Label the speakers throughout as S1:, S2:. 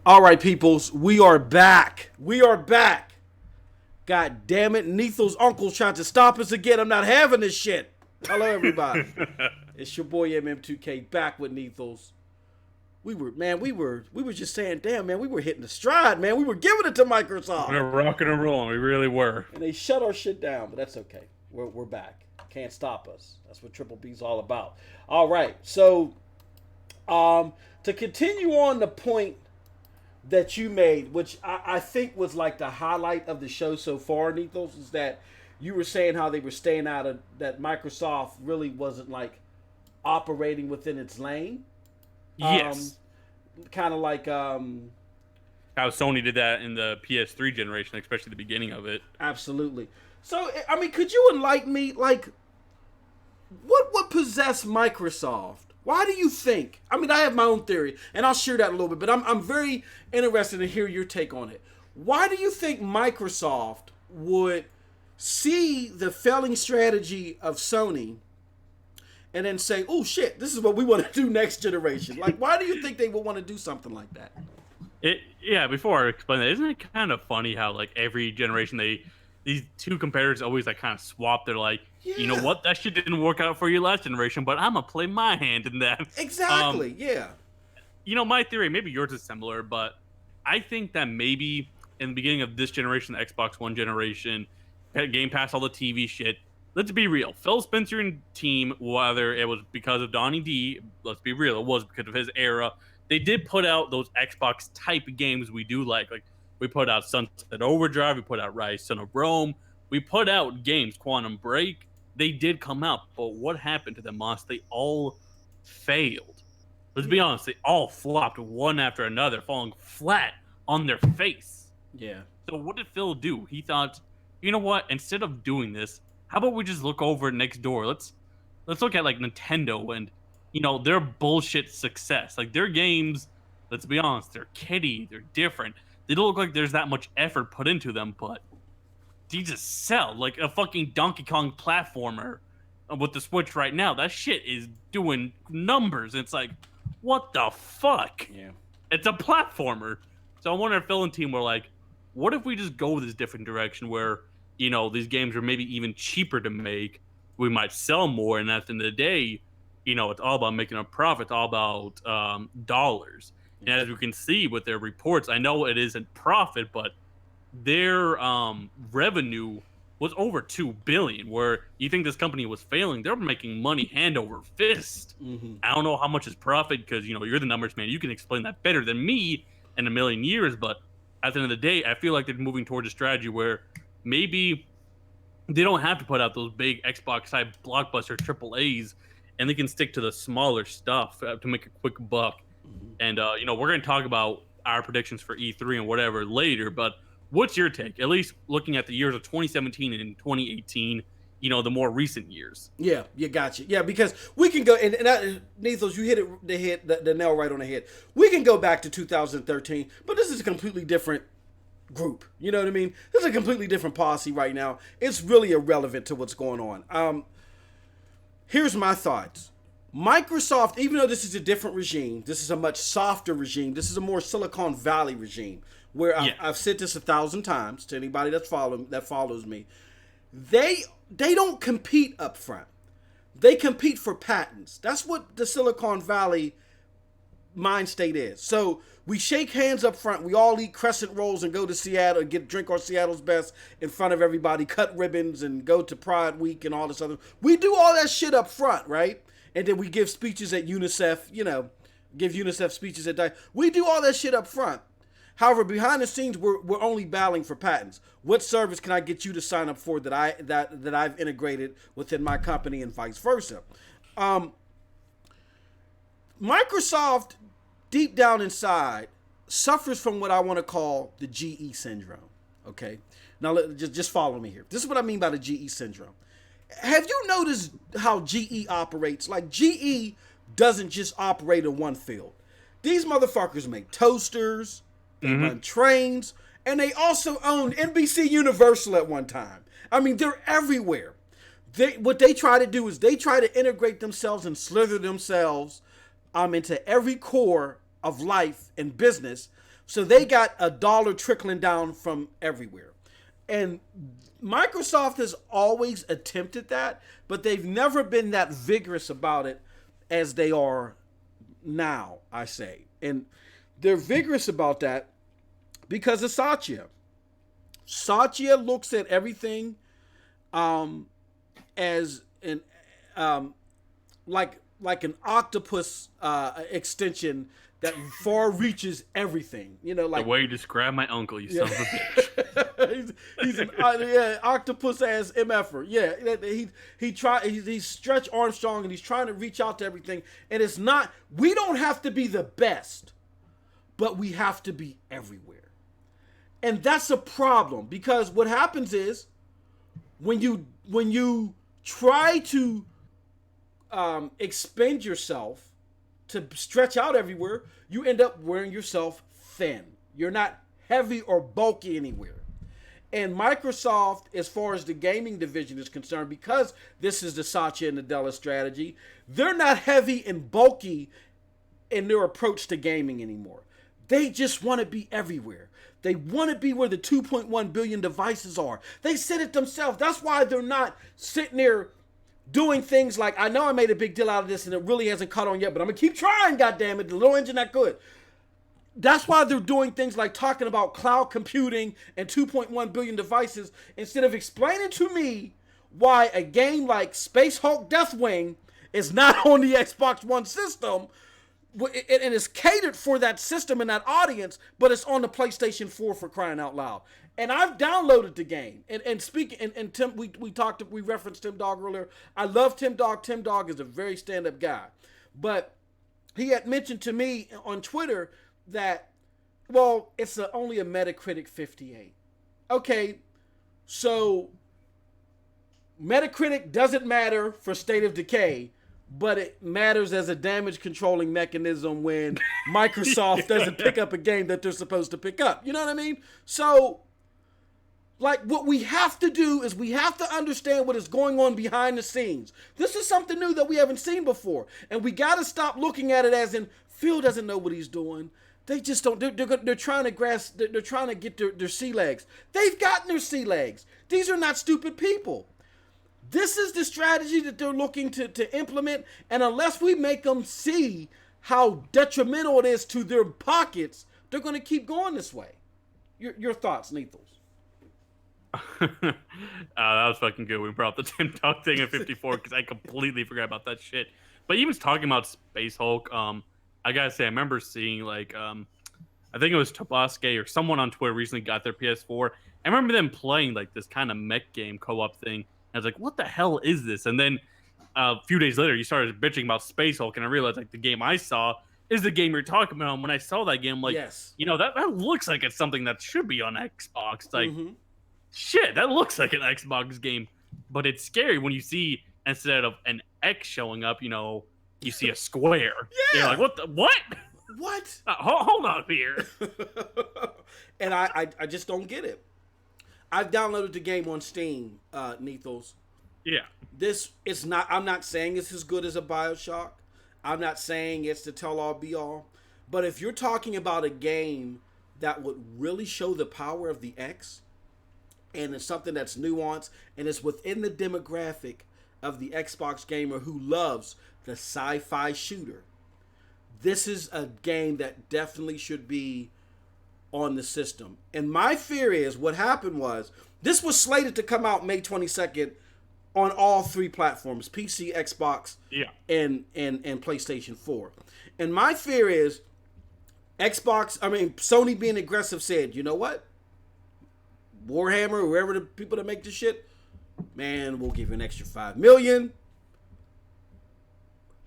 S1: All right, peoples, we are back. We are back. God damn it, Nethilez uncle's trying to stop us again. I'm not having this shit. Hello, everybody. It's your boy MM2K back with Nethilez. We were just saying, damn, man, we were hitting the stride, man. We were giving it to Microsoft.
S2: We were rocking and rolling. We really were.
S1: And they shut our shit down, but that's okay. We're back. Can't stop us. That's what Triple B's all about. All right, so to continue on the point that you made, which I think was like the highlight of the show so far, Nethos, is that you were saying how they were staying out of, that Microsoft really wasn't like operating within its lane.
S2: Yes.
S1: Kind of like
S2: how Sony did that in the PS3 generation, especially the beginning of it.
S1: Absolutely. So, I mean, could you enlighten me, like, what would possess Microsoft? Why do you think? I mean, I have my own theory, and I'll share that a little bit, but I'm very interested to hear your take on it. Why do you think Microsoft would see the failing strategy of Sony and then say, oh, shit, this is what we want to do next generation? Like, why do you think they would want to do something like that?
S2: Before I explain that, isn't it kind of funny how, like, every generation these two competitors always, like, kind of swap? They're like, yeah, you know what? That shit didn't work out for you last generation, but I'm going to play my hand in that.
S1: Exactly, yeah.
S2: You know, my theory, maybe yours is similar, but I think that maybe in the beginning of this generation, the Xbox One generation, Game Pass, all the TV shit, let's be real. Phil Spencer and team, whether it was because of Donnie D, let's be real, it was because of his era, they did put out those Xbox-type games we do like we put out Sunset Overdrive, we put out Rise, Son of Rome, we put out games, Quantum Break. They did come out, but what happened to them, Moss? They all failed. Let's be honest, they all flopped one after another, falling flat on their face.
S1: Yeah.
S2: So what did Phil do? He thought, you know what? Instead of doing this, how about we just look over next door? Let's look at like Nintendo and, you know, their bullshit success. Like their games, let's be honest, they're kiddie, they're different. They don't look like there's that much effort put into them, but they just sell like a fucking Donkey Kong platformer with the Switch right now. That shit is doing numbers. It's like, what the fuck?
S1: Yeah.
S2: It's a platformer. So I wonder if Phil and team were like, what if we just go this different direction where, you know, these games are maybe even cheaper to make, we might sell more, and at the end of the day, you know, it's all about making a profit. It's all about dollars. And as we can see with their reports, I know it isn't profit, but their revenue was over $2 billion, where you think this company was failing. They're making money hand over fist.
S1: Mm-hmm.
S2: I don't know how much is profit because, you know, you're the numbers man. You can explain that better than me in a million years. But at the end of the day, I feel like they're moving towards a strategy where maybe they don't have to put out those big Xbox-type blockbuster AAAs, and they can stick to the smaller stuff to make a quick buck. Mm-hmm. And, you know, we're going to talk about our predictions for E3 and whatever later, but what's your take? At least looking at the years of 2017 and 2018, you know, the more recent years.
S1: Yeah, you got you. Yeah, because we can go, and Nethos, you hit the nail right on the head. We can go back to 2013, but this is a completely different group. You know what I mean? This is a completely different policy right now. It's really irrelevant to what's going on. Here's my thoughts. Microsoft, even though this is a different regime, this is a much softer regime. This is a more Silicon Valley regime, where I've said this 1,000 times to anybody that follows me. They don't compete up front. They compete for patents. That's what the Silicon Valley mind state is. So we shake hands up front. We all eat crescent rolls and go to Seattle and drink our Seattle's best in front of everybody, cut ribbons and go to Pride Week and all this other. We do all that shit up front, right? And then we give speeches at UNICEF, you know, give UNICEF speeches at that. We do all that shit up front. However, behind the scenes, we're only battling for patents. What service can I get you to sign up for that I've integrated within my company and vice versa? Microsoft, deep down inside, suffers from what I want to call the GE syndrome. Okay, now just follow me here. This is what I mean by the GE syndrome. Have you noticed how GE operates? Like, GE doesn't just operate in one field. These motherfuckers make toasters, they run trains, and they also owned NBC Universal at one time. I mean, they're everywhere. What they try to do is they try to integrate themselves and slither themselves into every core of life and business. So they got a dollar trickling down from everywhere. And Microsoft has always attempted that, but they've never been that vigorous about it as they are now, I say. And they're vigorous about that because of Satya. Satya looks at everything as an like an octopus extension that far reaches everything. You know, like
S2: the way you describe my uncle, you son of a bitch.
S1: he's an octopus ass mf'er. Yeah, he's Stretch Armstrong and he's trying to reach out to everything. And it's not. We don't have to be the best, but we have to be everywhere. And that's a problem because what happens is when you try to expend yourself to stretch out everywhere, you end up wearing yourself thin. You're not heavy or bulky anywhere. And Microsoft, as far as the gaming division is concerned, because this is the Satya and Nadella strategy, they're not heavy and bulky in their approach to gaming anymore. They just want to be everywhere. They want to be where the 2.1 billion devices are. They said it themselves. That's why they're not sitting there doing things like, I know I made a big deal out of this and it really hasn't caught on yet, but I'm going to keep trying, goddammit, the little engine that could. That's why they're doing things like talking about cloud computing and 2.1 billion devices instead of explaining to me why a game like Space Hulk Deathwing is not on the Xbox One system and it's catered for that system and that audience, but it's on the PlayStation 4 for crying out loud. And I've downloaded the game. And speaking, and Tim, we referenced Tim Dog earlier. I love Tim Dog. Tim Dog is a very stand-up guy. But he had mentioned to me on Twitter that, well, it's only a Metacritic 58. Okay, so Metacritic doesn't matter for State of Decay, but it matters as a damage controlling mechanism when Microsoft doesn't pick up a game that they're supposed to pick up. You know what I mean? So, like, what we have to do is we have to understand what is going on behind the scenes. This is something new that we haven't seen before. And we got to stop looking at it as in, Phil doesn't know what he's doing. They just don't, they're trying to grasp, they're trying to get their sea legs. They've gotten their sea legs. These are not stupid people. This is the strategy that they're looking to implement, and unless we make them see how detrimental it is to their pockets, they're going to keep going this way. Your thoughts, Nethilez?
S2: That was fucking good. We brought up the Tim Dog thing at 54 because I completely forgot about that shit. But even talking about Space Hulk, I gotta say, I remember seeing like, I think it was Tabasque or someone on Twitter recently got their PS4. I remember them playing like this kind of mech game co-op thing. I was like, what the hell is this? And then a few days later, you started bitching about Space Hulk, and I realized like the game I saw is the game you're talking about. And when I saw that game, I'm like,
S1: yes,
S2: you know, that looks like it's something that should be on Xbox. Like, shit, that looks like an Xbox game. But it's scary when you see, instead of an X showing up, you know, you see a square.
S1: Yeah.
S2: You're like, what?
S1: What?
S2: Hold on here.
S1: And I just don't get it. I've downloaded the game on Steam, Nethilez.
S2: Yeah.
S1: This is not, I'm not saying it's as good as a BioShock. I'm not saying it's the tell-all be-all. But if you're talking about a game that would really show the power of the X, and it's something that's nuanced, and it's within the demographic of the Xbox gamer who loves the sci-fi shooter, this is a game that definitely should be on the system. And my fear is what happened was this was slated to come out May 22nd on all three platforms, PC, Xbox, and PlayStation 4. And my fear is Sony being aggressive said, you know what? Warhammer, whoever the people that make this shit, man, we'll give you an extra $5 million.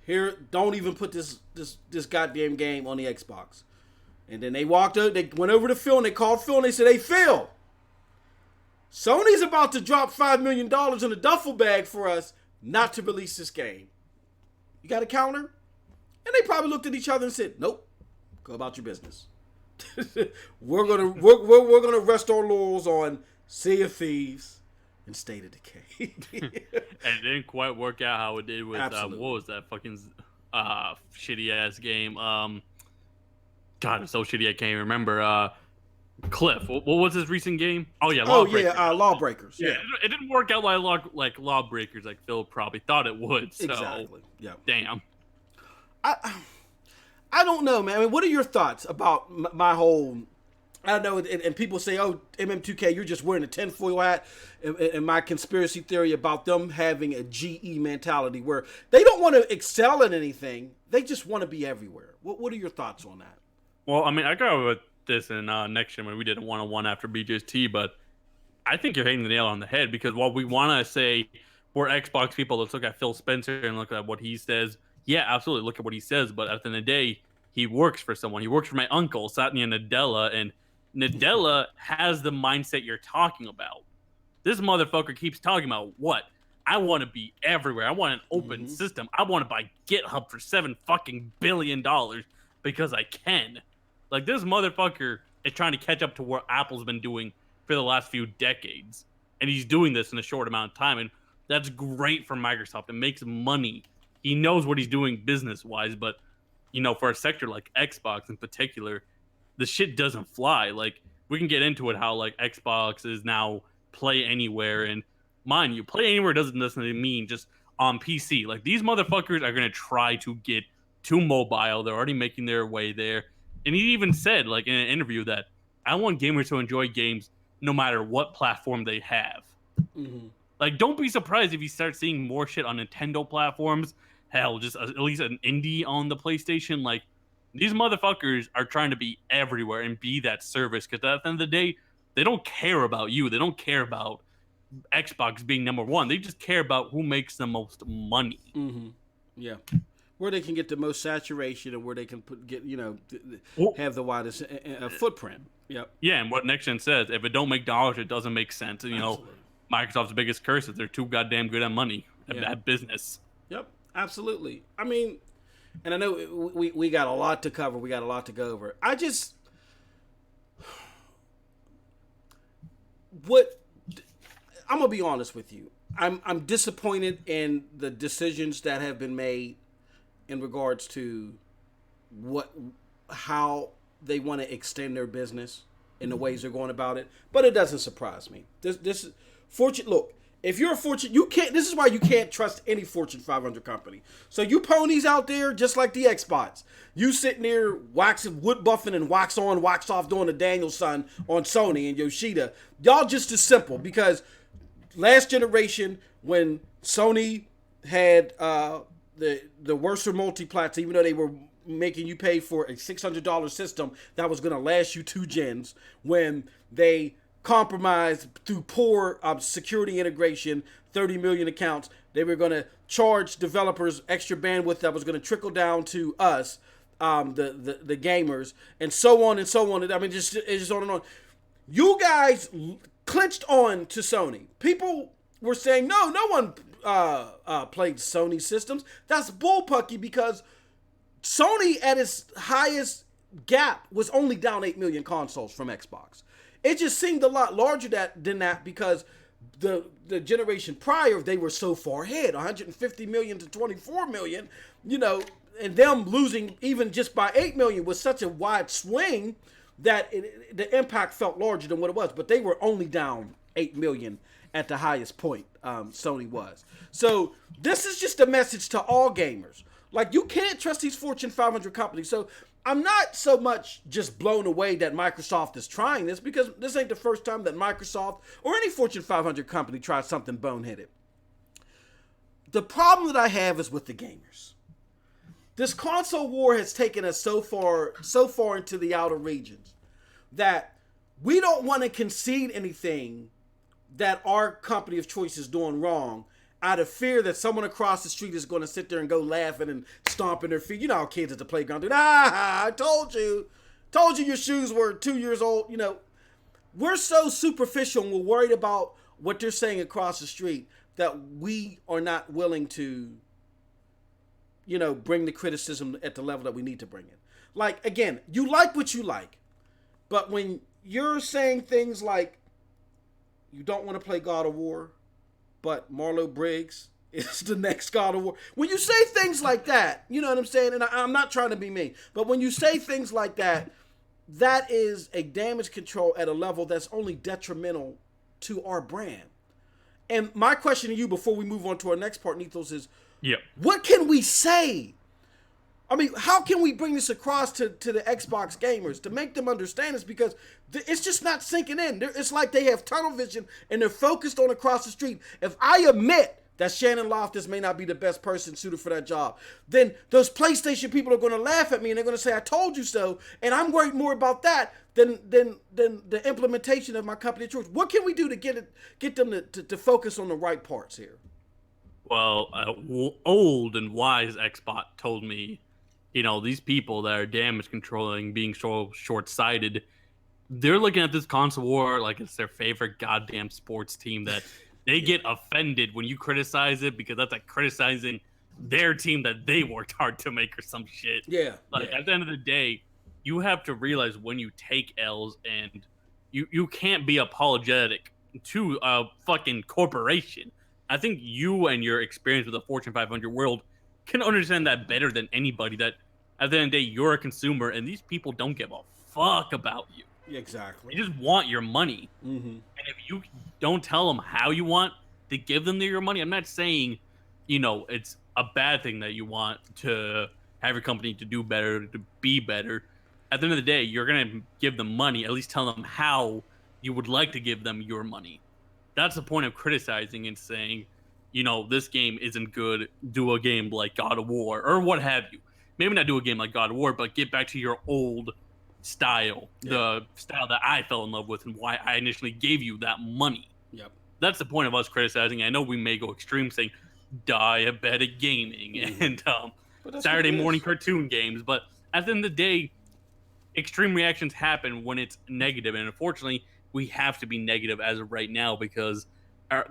S1: Here, don't even put this goddamn game on the Xbox. And then they went over to Phil and they called Phil and they said, hey, Phil, Sony's about to drop $5 million in a duffel bag for us not to release this game. You got a counter? And they probably looked at each other and said, nope, go about your business. we're gonna rest our laurels on Sea of Thieves and State of Decay.
S2: And it didn't quite work out how it did with what was that fucking shitty ass game? God, it's so shitty I can't even remember. Cliff, what was his recent game? Oh yeah,
S1: Oh
S2: Lawbreakers.
S1: yeah, Lawbreakers.
S2: Yeah,
S1: Yeah,
S2: it didn't work out like Lawbreakers like Phil probably thought it would. So
S1: exactly. Yeah.
S2: damn.
S1: I I don't know, man. I mean, what are your thoughts about my whole? I don't know, and people say, "Oh, MM2K, you're just wearing a tinfoil hat." And my conspiracy theory about them having a GE mentality, where they don't want to excel in anything; they just want to be everywhere. What are your thoughts on that?
S2: Well, I mean, I got with this in next year when we did a one-on-one after BJ's but I think you're hitting the nail on the head because while we want to say we're Xbox people, let's look at Phil Spencer and look at what he says. Yeah, absolutely, look at what he says. But at the end of the day, he works for someone. He works for my uncle, Satya Nadella, and Nadella has the mindset you're talking about. This motherfucker keeps talking about what? I want to be everywhere. I want an open system. I want to buy GitHub for $7 fucking billion because I can. Like, this motherfucker is trying to catch up to what Apple's been doing for the last few decades. And he's doing this in a short amount of time. And that's great for Microsoft. It makes money. He knows what he's doing business-wise. But, you know, for a sector like Xbox in particular, the shit doesn't fly. Like, we can get into it how, like, Xbox is now play anywhere. And mind you, play anywhere doesn't necessarily mean just on PC. Like, these motherfuckers are going to try to get to mobile. They're already making their way there. And he even said, like, in an interview that I want gamers to enjoy games no matter what platform they have. Like, don't be surprised if you start seeing more shit on Nintendo platforms. Hell, just at least an indie on the PlayStation. Like, these motherfuckers are trying to be everywhere and be that service because at the end of the day, they don't care about you. They don't care about Xbox being number one. They just care about who makes the most money.
S1: Yeah. Where they can get the most saturation and where they can have the widest footprint. Yep.
S2: Yeah, and what NextGen says, if it don't make dollars, it doesn't make sense. And, you know, Microsoft's biggest curse is they're too goddamn good at money, at business.
S1: Yep, absolutely. I mean, and I know we got a lot to cover. We got a lot to go over. I'm going to be honest with you. I'm disappointed in the decisions that have been made in regards to how they want to extend their business in the ways they're going about it. But it doesn't surprise me. This Fortune. Look, if you're a Fortune, you can't. This is why you can't trust any Fortune 500 company. So you ponies out there, just like the Xbox, you sitting there waxing, wood buffing, and wax on, wax off, doing the Daniel-san on Sony and Yoshida. Y'all just as simple because last generation when Sony had the worst multi-plats, even though they were making you pay for a $600 system that was going to last you 2 gens, when they compromised through poor security integration, 30 million accounts, they were going to charge developers extra bandwidth that was going to trickle down to us, the gamers, and so on and so on. I mean, it's just on and on. You guys clinched on to Sony. People were saying, no one played Sony systems. That's bullpucky because Sony at its highest gap was only down 8 million consoles from Xbox. It just seemed a lot larger than that because the generation prior, they were so far ahead, 150 million to 24 million, you know, and them losing even just by 8 million was such a wide swing that the impact felt larger than what it was. But they were only down 8 million at the highest point Sony was. So this is just a message to all gamers. Like, you can't trust these Fortune 500 companies. So I'm not so much just blown away that Microsoft is trying this because this ain't the first time that Microsoft or any Fortune 500 company tried something boneheaded. The problem that I have is with the gamers. This console war has taken us so far into the outer regions that we don't want to concede anything that our company of choice is doing wrong out of fear that someone across the street is going to sit there and go laughing and stomping their feet. You know how kids at the playground do, I told you your shoes were 2 years old. You know, we're so superficial and we're worried about what they're saying across the street that we are not willing to, you know, bring the criticism at the level that we need to bring it. Like, again, you like what you like, but when you're saying things like, you don't want to play God of War, but Marlo Briggs is the next God of War. When you say things like that, you know what I'm saying? And I'm not trying to be mean, but when you say things like that, that is a damage control at a level that's only detrimental to our brand. And my question to you before we move on to our next part, Nethilez, is what can we say? I mean, how can we bring this across to the Xbox gamers to make them understand this? Because it's just not sinking in. It's like they have tunnel vision and they're focused on across the street. If I admit that Shannon Loftus may not be the best person suited for that job, then those PlayStation people are going to laugh at me and they're going to say, I told you so. And I'm worried more about that than the implementation of my company choice. What can we do to get them to focus on the right parts here?
S2: Well, old and wise Xbot told me, these people that are damage controlling, being so short-sighted, they're looking at this console war like it's their favorite goddamn sports team that they get offended when you criticize it because that's like criticizing their team that they worked hard to make or some shit.
S1: Yeah.
S2: At the end of the day, you have to realize when you take L's and you can't be apologetic to a fucking corporation. I think you and your experience with the Fortune 500 world can understand that better than anybody, that at the end of the day, you're a consumer and these people don't give a fuck about you.
S1: Exactly.
S2: They just want your money.
S1: Mm-hmm.
S2: And if you don't tell them how you want to give them your money, I'm not saying, it's a bad thing that you want to have your company to do better, to be better. At the end of the day, you're going to give them money, at least tell them how you would like to give them your money. That's the point of criticizing and saying, this game isn't good. Do a game like God of War or what have you. Maybe not do a game like God of War, but get back to your old style, the style that I fell in love with and why I initially gave you that money.
S1: Yep.
S2: That's the point of us criticizing. I know we may go extreme saying diabetic gaming and Saturday morning cartoon games, but at the end of the day, extreme reactions happen when it's negative, and unfortunately, we have to be negative as of right now because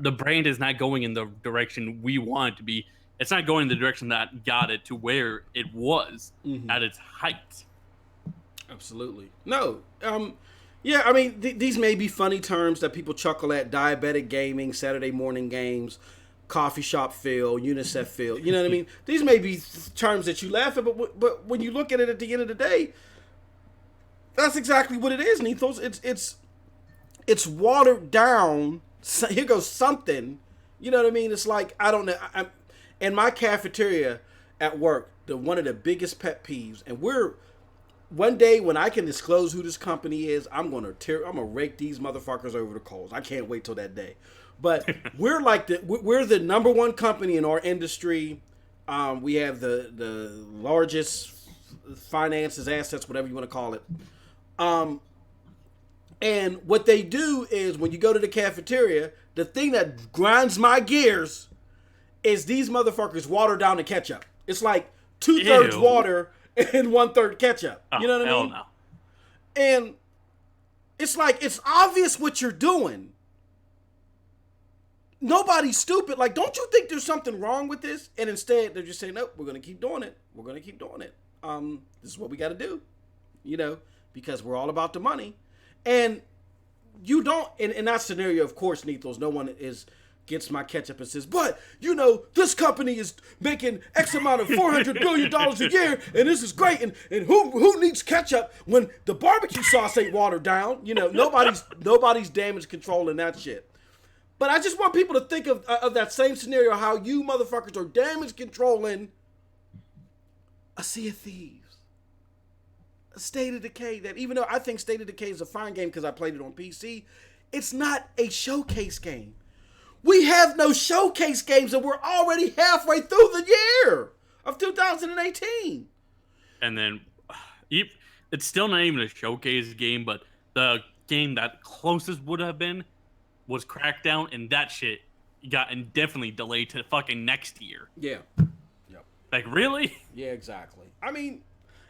S2: the brand is not going in the direction we want it to be. It's not going in the direction that got it to where it was at its height.
S1: Absolutely. No. Yeah, I mean, these may be funny terms that people chuckle at: diabetic gaming, Saturday morning games, coffee shop feel, UNICEF feel. You know what I mean? These may be terms that you laugh at, but when you look at it at the end of the day, that's exactly what it is, Nethilez. It's watered down. Here goes something. You know what I mean? It's like, I don't know. In my cafeteria at work, one of the biggest pet peeves, and one day when I can disclose who this company is, I'm gonna rake these motherfuckers over the coals. I can't wait till that day. But we're the number one company in our industry. We have the largest finances, assets, whatever you want to call it. And what they do is when you go to the cafeteria, the thing that grinds my gears is these motherfuckers water down the ketchup. It's like 2/3 water and 1/3 ketchup. You know what I mean?
S2: No.
S1: And it's like, it's obvious what you're doing. Nobody's stupid. Like, don't you think there's something wrong with this? And instead, they're just saying, nope, we're going to keep doing it. We're going to keep doing it. This is what we got to do, because we're all about the money. And you don't, in that scenario, of course, Nethilez, no one gets my ketchup and says, but, this company is making X amount of $400 billion a year, and this is great, and who needs ketchup when the barbecue sauce ain't watered down? Nobody's damage controlling that shit. But I just want people to think of that same scenario, how you motherfuckers are damage controlling a Sea of Thieves. State of Decay, that even though I think State of Decay is a fine game because I played it on PC, it's not a showcase game. We have no showcase games and we're already halfway through the year of 2018.
S2: And then it's still not even a showcase game, but the game that closest would have been was Crackdown, and that shit got indefinitely delayed to fucking next year.
S1: Yeah. Yep.
S2: Like, really?
S1: Yeah, exactly. I mean,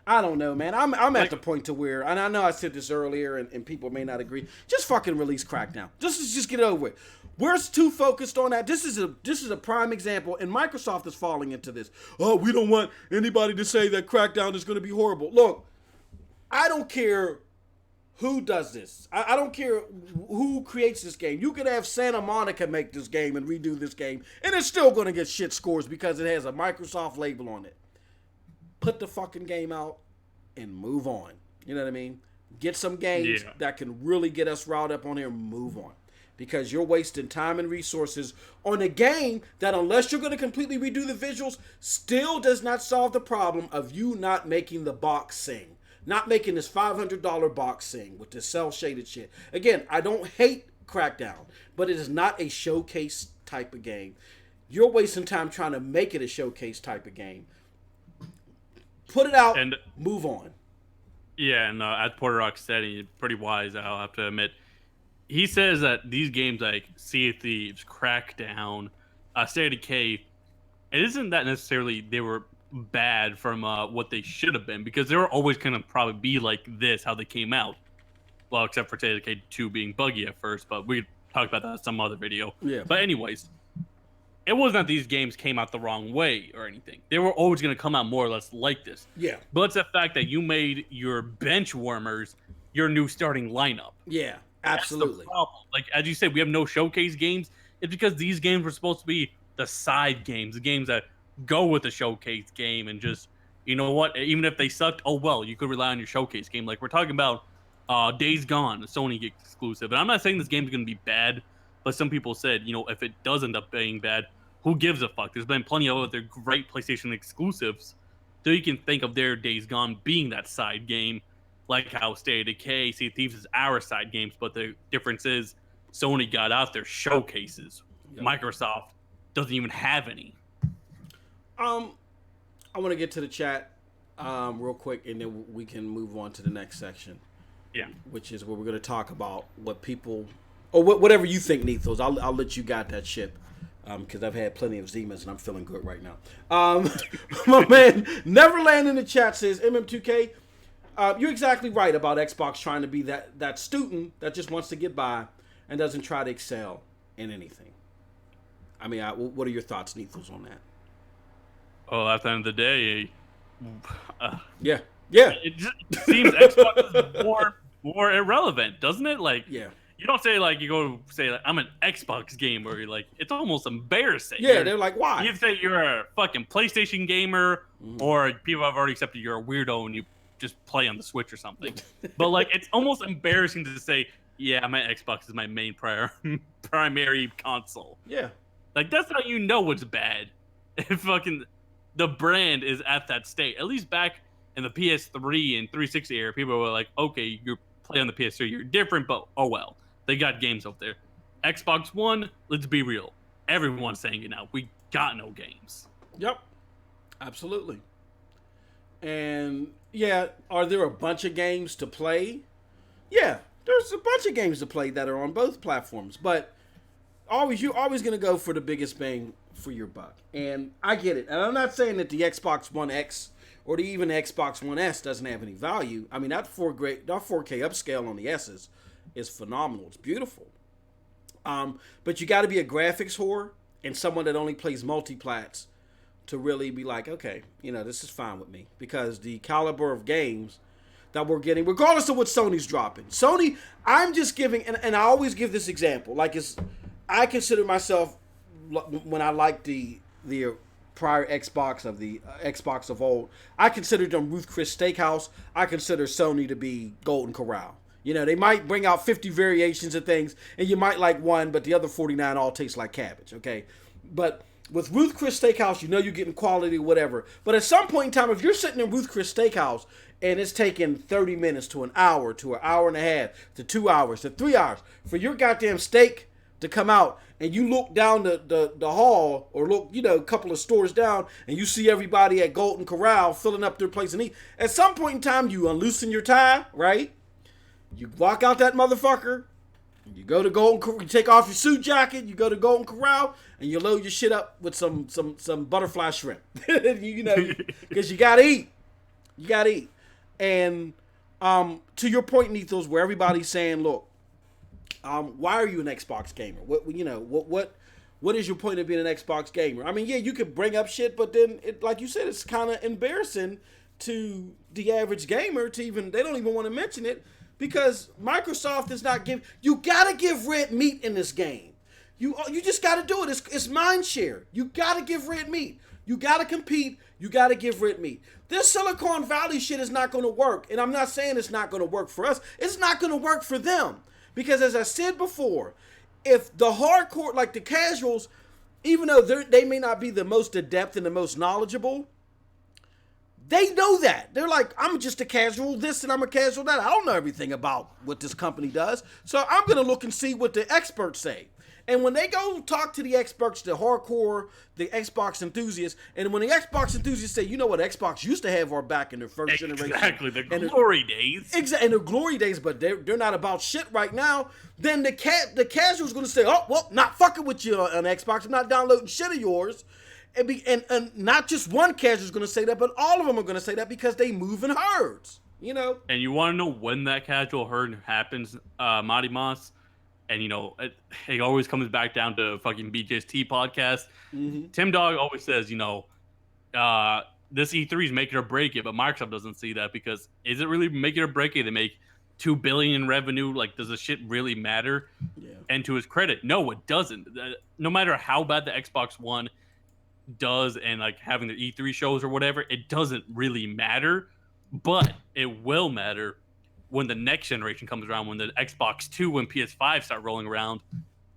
S1: I don't know, man. I'm at the point to where, and I know I said this earlier, and people may not agree. Just fucking release Crackdown. Just get it over with. We're too focused on that. This is a prime example, and Microsoft is falling into this. Oh, we don't want anybody to say that Crackdown is going to be horrible. Look, I don't care who does this. I don't care who creates this game. You could have Santa Monica make this game and redo this game, and it's still going to get shit scores because it has a Microsoft label on it. Put the fucking game out and move on. You know what I mean? Get some games that can really get us riled up on here and move on. Because you're wasting time and resources on a game that, unless you're going to completely redo the visuals, still does not solve the problem of you not making the box sing. Not making this $500 box sing with this cel-shaded shit. Again, I don't hate Crackdown, but it is not a showcase type of game. You're wasting time trying to make it a showcase type of game. Put it out and move on.
S2: Yeah, and as Porter Rock said, he's pretty wise, I'll have to admit. He says that these games like Sea of Thieves, Crackdown, State of Decay, it isn't that necessarily they were bad from what they should have been, because they were always going to probably be like this, how they came out. Well, except for State of Decay 2 being buggy at first, but we could talk about that in some other video.
S1: Yeah.
S2: But anyways, it wasn't that these games came out the wrong way or anything. They were always going to come out more or less like this.
S1: Yeah.
S2: But it's the fact that you made your Benchwarmers your new starting lineup.
S1: Yeah, absolutely.
S2: That's the problem. Like, as you said, we have no showcase games. It's because these games were supposed to be the side games, the games that go with the showcase game, and just, you know what, even if they sucked, oh well, you could rely on your showcase game. Like, we're talking about Days Gone, a Sony exclusive. And I'm not saying this game's going to be bad, but some people said, you know, if it does end up being bad, who gives a fuck? There's been plenty of other great PlayStation exclusives. So you can think of their Days Gone being that side game, like how State of Decay, Sea of Thieves is our side games, but the difference is Sony got out their showcases. Yep. Microsoft doesn't even have any.
S1: I want to get to the chat real quick, and then we can move on to the next section.
S2: Yeah. Which
S1: is where we're going to talk about what people, or whatever you think, Nethilez. I'll let you guide that ship. Because I've had plenty of Zimas and I'm feeling good right now. My man Neverland in the chat says, MM2K, you're exactly right about Xbox trying to be that student that just wants to get by and doesn't try to excel in anything. I mean, what are your thoughts, Nethilez, on that?
S2: Oh, at the end of the day,
S1: yeah.
S2: It just seems Xbox is more irrelevant, doesn't it? Like,
S1: yeah.
S2: You don't say, like, you go say, like, I'm an Xbox gamer. You're like, it's almost embarrassing.
S1: Yeah, they're like, why?
S2: You say you're a fucking PlayStation gamer, or people have already accepted you're a weirdo and you just play on the Switch or something. But, like, it's almost embarrassing to say, yeah, my Xbox is my main primary console.
S1: Yeah.
S2: Like, that's how you know it's bad. If fucking the brand is at that state. At least back in the PS3 and 360 era, people were like, okay, you're playing on the PS3, you're different, but oh well. They got games up there. Xbox One, let's be real. Everyone's saying it now. We got no games.
S1: Yep. Absolutely. And, yeah, are there a bunch of games to play? Yeah, there's a bunch of games to play that are on both platforms. But you're always going to go for the biggest bang for your buck. And I get it. And I'm not saying that the Xbox One X or even the Xbox One S doesn't have any value. I mean, that 4K upscale on the S's is phenomenal. It's beautiful. But you got to be a graphics whore and someone that only plays multiplats to really be like, okay, you know, this is fine with me. Because the caliber of games that we're getting, regardless of what Sony's dropping. Sony, I'm just giving, and I always give this example. Like, I consider myself, when I like the prior Xbox of the Xbox of old, I considered them Ruth Chris Steakhouse. I consider Sony to be Golden Corral. You know, they might bring out 50 variations of things, and you might like one, but the other 49 all taste like cabbage, okay? But with Ruth Chris Steakhouse, you know you're getting quality, whatever. But at some point in time, if you're sitting in Ruth Chris Steakhouse, and it's taking 30 minutes to an hour and a half to 2 hours to 3 hours for your goddamn steak to come out, and you look down the hall, or look, you know, a couple of stores down, and you see everybody at Golden Corral filling up their place and eat. At some point in time, you unloosen your tie, right? You walk out that motherfucker, you go to Golden Corral, you take off your suit jacket, you go to Golden Corral, and you load your shit up with some butterfly shrimp. You know, because you gotta eat. You gotta eat. And to your point, Nethilez, where everybody's saying, look, why are you an Xbox gamer? What is your point of being an Xbox gamer? I mean, yeah, you could bring up shit, but then, like you said, it's kind of embarrassing to the average gamer to even, they don't even want to mention it, because Microsoft is not giving. You gotta give red meat in this game. You just gotta do it. It's mind share. You gotta give red meat. You gotta compete. You gotta give red meat. This Silicon Valley shit is not gonna work, and I'm not saying it's not gonna work for us. It's not gonna work for them because, as I said before, if the hardcore, like the casuals, even though they may not be the most adept and the most knowledgeable, they know that. They're like, I'm just a casual this and I'm a casual that. I don't know everything about what this company does. So I'm going to look and see what the experts say. And when they go talk to the experts, the hardcore, the Xbox enthusiasts, and when the Xbox enthusiasts say, you know what, Xbox used to have our back in their first generation.
S2: Exactly, the glory days.
S1: Exactly, in the glory days, but they're not about shit right now. Then the casual's going to say, oh, well, not fucking with you on Xbox. I'm not downloading shit of yours. And not just one casual's going to say that, but all of them are going to say that because they move in herds, you know?
S2: And you want to know when that casual herd happens, Marty Moss? And, you know, it always comes back down to fucking BJ's T podcast. Mm-hmm. Tim Dog always says, you know, this E3 is make it or break it, but Microsoft doesn't see that because is it really make it or break it? They make $2 billion in revenue. Like, does the shit really matter? Yeah. And to his credit, no, it doesn't. No matter how bad the Xbox One does and like having the E3 shows or whatever, it doesn't really matter. But it will matter when the next generation comes around, when the Xbox 2 and PS5 start rolling around,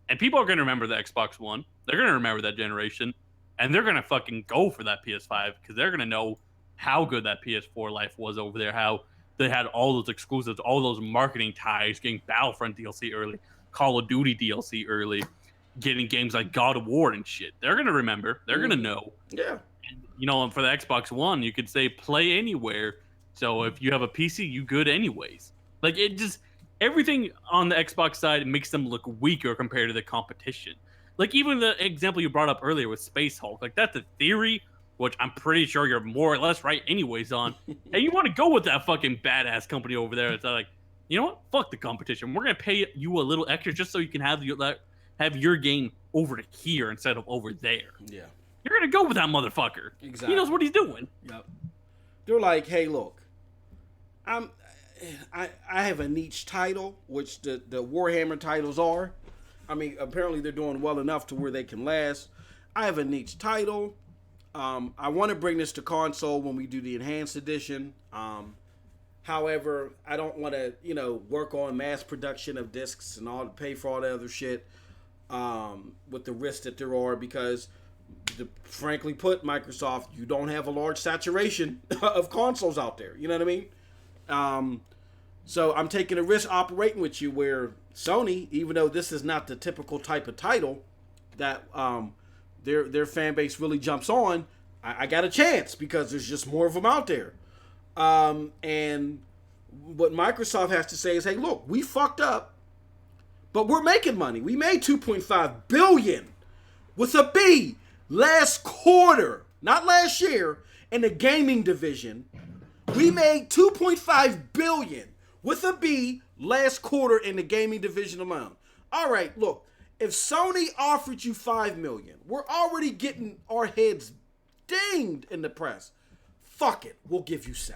S2: and people are going to remember the Xbox One. They're going to remember that generation, and they're going to fucking go for that PS5 because they're going to know how good that PS4 life was over there, how they had all those exclusives, all those marketing ties, getting Battlefront DLC early, Call of Duty DLC early, getting games like God of War and shit. They're going to remember. They're going to know.
S1: Yeah.
S2: And, you know, for the Xbox One, you could say play anywhere. So if you have a PC, you good anyways. Like, it just, everything on the Xbox side makes them look weaker compared to the competition. Like, even the example you brought up earlier with Space Hulk, like, that's a theory, which I'm pretty sure you're more or less right anyways on. And you want to go with that fucking badass company over there. It's like, you know what? Fuck the competition. We're going to pay you a little extra just so you can have your game over to here instead of over there.
S1: Yeah.
S2: You're going to go with that motherfucker.
S1: Exactly.
S2: He knows what he's doing.
S1: Yep. They're like, hey, look, I have a niche title, which the Warhammer titles are. I mean, apparently they're doing well enough to where they can last. I have a niche title. I want to bring this to console when we do the enhanced edition. However, I don't want to, you know, work on mass production of discs and all pay for all the other shit with the risks that there are because, frankly put, Microsoft, you don't have a large saturation of consoles out there. You know what I mean? So I'm taking a risk operating with you where Sony, even though this is not the typical type of title that their fan base really jumps on, I got a chance because there's just more of them out there. And what Microsoft has to say is, hey, look, we fucked up, but we're making money. We made $2.5 billion with a B last quarter, not last year, in the gaming division. We made $2.5 billion with a B last quarter in the gaming division alone. All right, look, if Sony offered you $5 million, we're already getting our heads dinged in the press. Fuck it, we'll give you $7.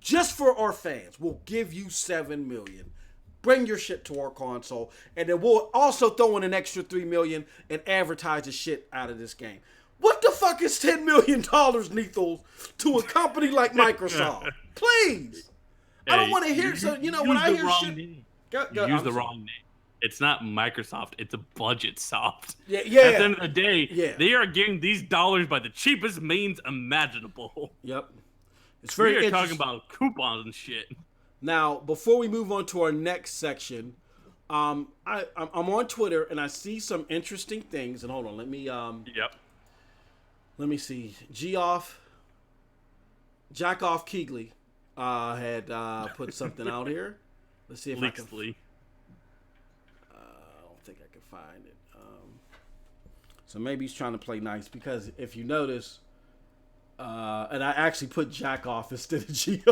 S1: Just for our fans, we'll give you $7 million. Bring your shit to our console, and then we'll also throw in an extra $3 million and advertise the shit out of this game. What the fuck is $10 million, Nethilez, to a company like Microsoft? Please. Hey, I don't want to hear, when I hear shit.
S2: You use the wrong name. It's not Microsoft. It's a budget soft.
S1: Yeah.
S2: At the end of the day, they are getting these dollars by the cheapest means imaginable.
S1: Yep. It's
S2: very interesting. Talking about coupons and shit.
S1: Now, before we move on to our next section, I'm on Twitter and I see some interesting things. And hold on, let me see. Jackoff Keegley had put something out here. Let's see if I can. I don't think I can find it. So maybe he's trying to play nice because if you notice, and I actually put Jack off instead of Geoff.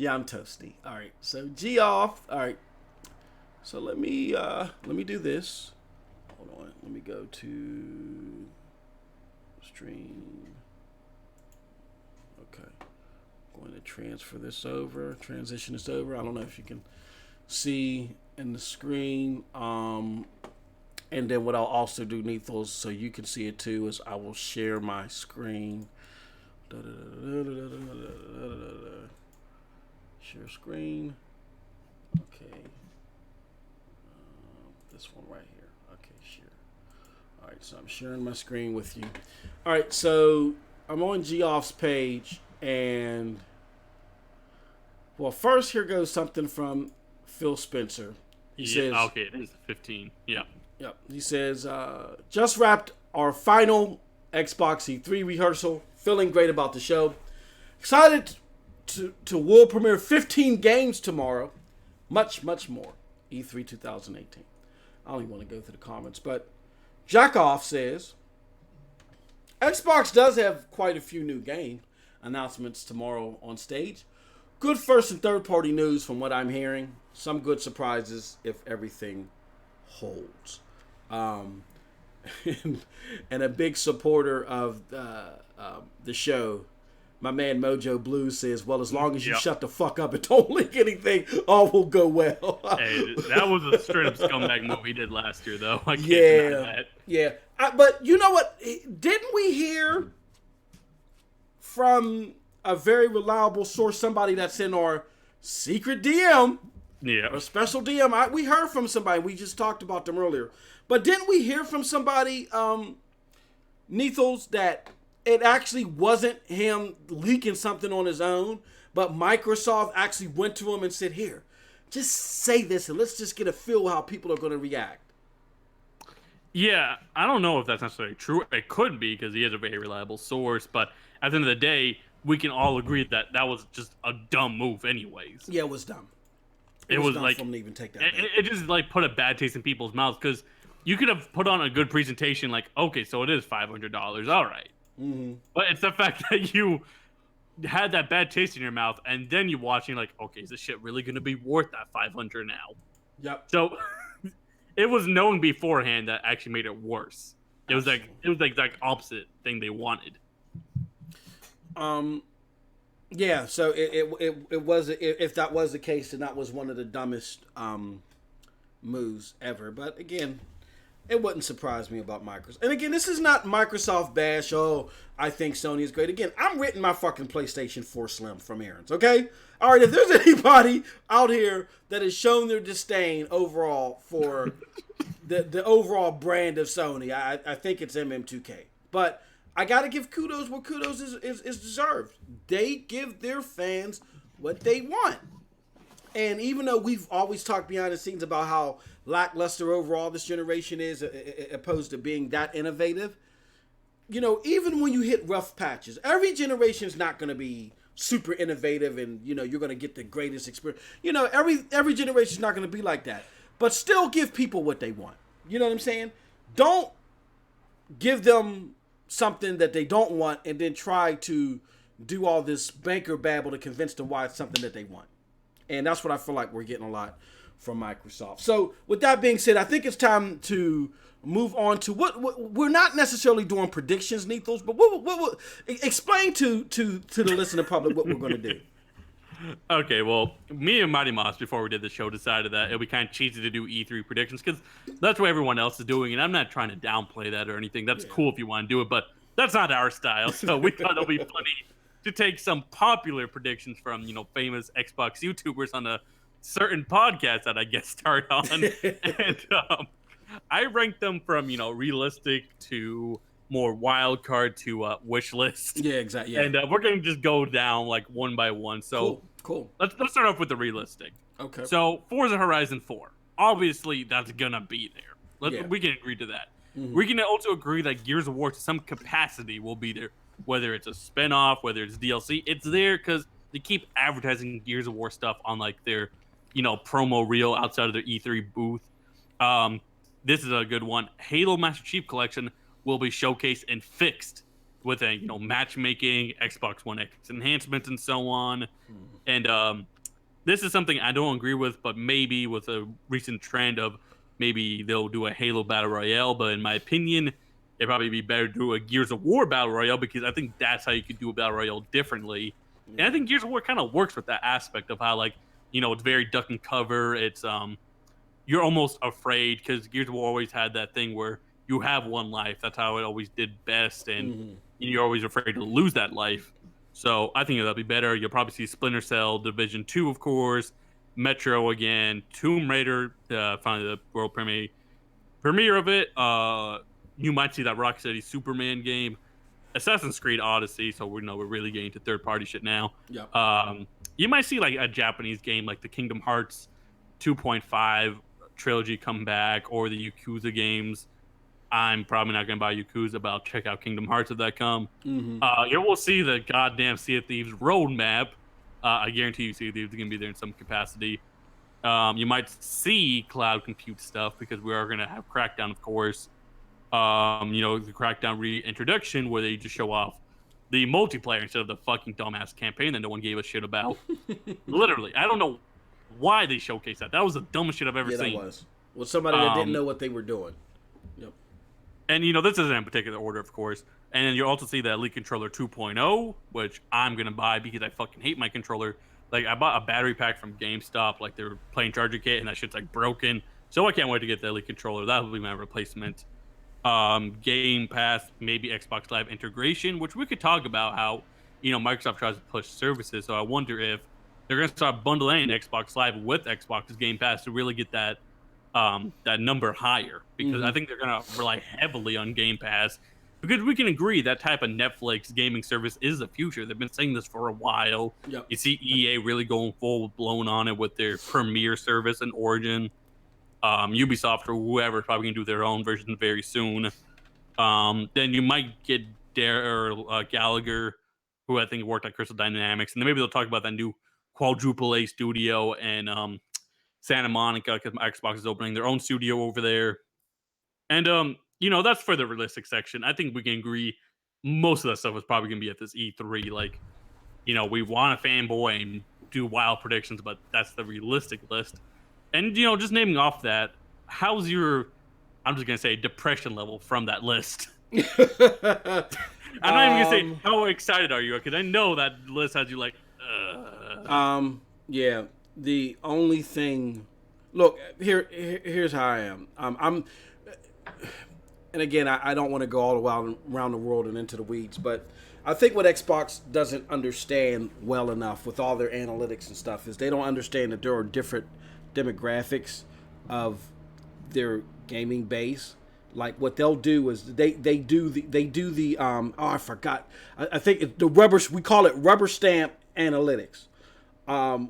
S1: I'm toasty. All right, so Geoff. All right, so let me do this. Hold on, let me go to stream. Okay, going to transition this over. I don't know if you can see in the screen. And then what I'll also do, Nethilez, so you can see it too, is I will share my screen. Share screen. Okay. This one right here. Okay, share. All right, so I'm sharing my screen with you. All right, so I'm on Geoff's page, and well, first here goes something from Phil Spencer. He says,
S2: okay, it is 15. Yeah.
S1: Yep. He says, just wrapped our final Xbox E3 rehearsal. Feeling great about the show. Excited to world premiere 15 games tomorrow. Much, much more. E3 2018. I don't even want to go through the comments, but Jackoff says, Xbox does have quite a few new game announcements tomorrow on stage. Good first and third party news from what I'm hearing. Some good surprises if everything holds. And a big supporter of the show, my man Mojo Blue says, well, as long as you shut the fuck up and don't leak anything, all will go well.
S2: Hey, that was a straight up scumbag move he did last year, though. I can't deny that.
S1: Yeah. But you know what? Didn't we hear from a very reliable source, somebody that's in our secret DM, or special DM? We heard from somebody. We just talked about them earlier. But didn't we hear from somebody, Nethilez, that it actually wasn't him leaking something on his own, but Microsoft actually went to him and said, here, just say this and let's just get a feel how people are going to react.
S2: Yeah, I don't know if that's necessarily true. It could be because he is a very reliable source, but at the end of the day, we can all agree that that was just a dumb move anyways.
S1: Yeah, it was dumb.
S2: It was
S1: dumb
S2: like,
S1: for him to even take that
S2: it just like put a bad taste in people's mouths because you could have put on a good presentation like, okay, so it is $500. All right.
S1: Mm-hmm.
S2: But it's the fact that you had that bad taste in your mouth and then you watching like, okay, is this shit really going to be worth that $500 now?
S1: Yep.
S2: So it was known beforehand that actually made it worse. It was like the exact opposite thing they wanted.
S1: Yeah, so it was, if that was the case, then that was one of the dumbest moves ever. But again, it wouldn't surprise me about Microsoft. And again, this is not Microsoft bash. Oh, I think Sony is great. Again, I'm renting my fucking PlayStation 4 Slim from Aaron's, okay? All right, if there's anybody out here that has shown their disdain overall for the overall brand of Sony, I think it's MM2K. But I got to give kudos where kudos is deserved. They give their fans what they want. And even though we've always talked behind the scenes about how lackluster overall this generation is, opposed to being that innovative, you know, even when you hit rough patches, every generation is not going to be super innovative and, you know, you're going to get the greatest experience. You know, every generation is not going to be like that. But still give people what they want. You know what I'm saying? Don't give them something that they don't want and then try to do all this banker babble to convince them why it's something that they want. And that's what I feel like we're getting a lot from Microsoft. So with that being said, I think it's time to move on to what we're not necessarily doing predictions, Nethilez, but what explain to the listening public what we're going to do.
S2: Okay, well, me and Mighty Moss, before we did the show, decided that it would be kind of cheesy to do E3 predictions because that's what everyone else is doing, and I'm not trying to downplay that or anything. That's cool if you want to do it, but that's not our style. So we thought it'd be funny to take some popular predictions from, you know, famous Xbox YouTubers on a certain podcast that I guest starred on, and I ranked them from, you know, realistic to more wild card to wish list.
S1: Yeah, exactly. Yeah.
S2: And we're gonna just go down like one by one. So
S1: cool.
S2: Let's start off with the realistic.
S1: Okay.
S2: So Forza Horizon 4, obviously that's gonna be there. We can agree to that.
S1: Mm-hmm.
S2: We can also agree that Gears of War to some capacity will be there, whether it's a spinoff, whether it's DLC. It's there because they keep advertising Gears of War stuff on like their, you know, promo reel outside of their E3 booth. This is a good one. Halo Master Chief Collection will be showcased and fixed with a, you know, matchmaking, Xbox One X enhancements, and so on. And this is something I don't agree with, but maybe with a recent trend of maybe they'll do a Halo Battle Royale. But in my opinion, it'd probably be better to do a Gears of War Battle Royale because I think that's how you could do a Battle Royale differently And I think Gears of War kind of works with that aspect of how, like, it's very duck and cover. It's you're almost afraid because Gears of War always had that thing where you have one life. That's how it always did best, and you're always afraid to lose that life. So I think that'll be better. You'll probably see Splinter Cell, Division 2, of course, Metro again, Tomb Raider, finally the world premiere of it. You might see that Rocksteady Superman game, Assassin's Creed Odyssey. So we're really getting to third party shit now.
S1: Yep.
S2: You might see like a Japanese game like the Kingdom Hearts 2.5 trilogy come back, or the Yakuza games. I'm probably not going to buy Yakuza, but I'll check out Kingdom Hearts if that come. You will see the goddamn Sea of Thieves roadmap. I guarantee you Sea of Thieves is going to be there in some capacity. You might see cloud compute stuff because we are going to have Crackdown, of course. The Crackdown reintroduction where they just show off the multiplayer instead of the fucking dumbass campaign that no one gave a shit about. Literally. I don't know why they showcased that. That was the dumbest shit I've ever seen.
S1: Yeah, that was. Well, somebody that didn't know what they were doing. Yep.
S2: And, this isn't in particular order, of course. And then you'll also see the Elite Controller 2.0, which I'm going to buy because I fucking hate my controller. Like, I bought a battery pack from GameStop, like, they were playing Charger Kit, and that shit's, like, broken. So I can't wait to get the Elite Controller. That will be my replacement. Game Pass, maybe Xbox Live integration, which we could talk about how, Microsoft tries to push services. So I wonder if they're going to start bundling Xbox Live with Xbox's Game Pass to really get that number higher. Because I think they're going to rely heavily on Game Pass. Because we can agree that type of Netflix gaming service is the future. They've been saying this for a while.
S1: Yep.
S2: You see EA really going full blown on it with their Premier service and Origin. Ubisoft or whoever is probably going to do their own version very soon. Then you might get Gallagher, who I think worked at Crystal Dynamics. And then maybe they'll talk about that new Quadruple A studio and Santa Monica, because Xbox is opening their own studio over there. And, that's for the realistic section. I think we can agree most of that stuff is probably going to be at this E3. Like, we want a fanboy and do wild predictions, but that's the realistic list. And, just naming off that, how's your, I'm just going to say, depression level from that list? I'm not even going to say, how excited are you? Because I know that list has you like,
S1: Yeah, the only thing, look, here's how I am. And again, I don't want to go all the way around the world and into the weeds, but I think what Xbox doesn't understand well enough with all their analytics and stuff is they don't understand that there are different demographics of their gaming base. Like what they'll do is they do the I forgot. I think we call it rubber stamp analytics,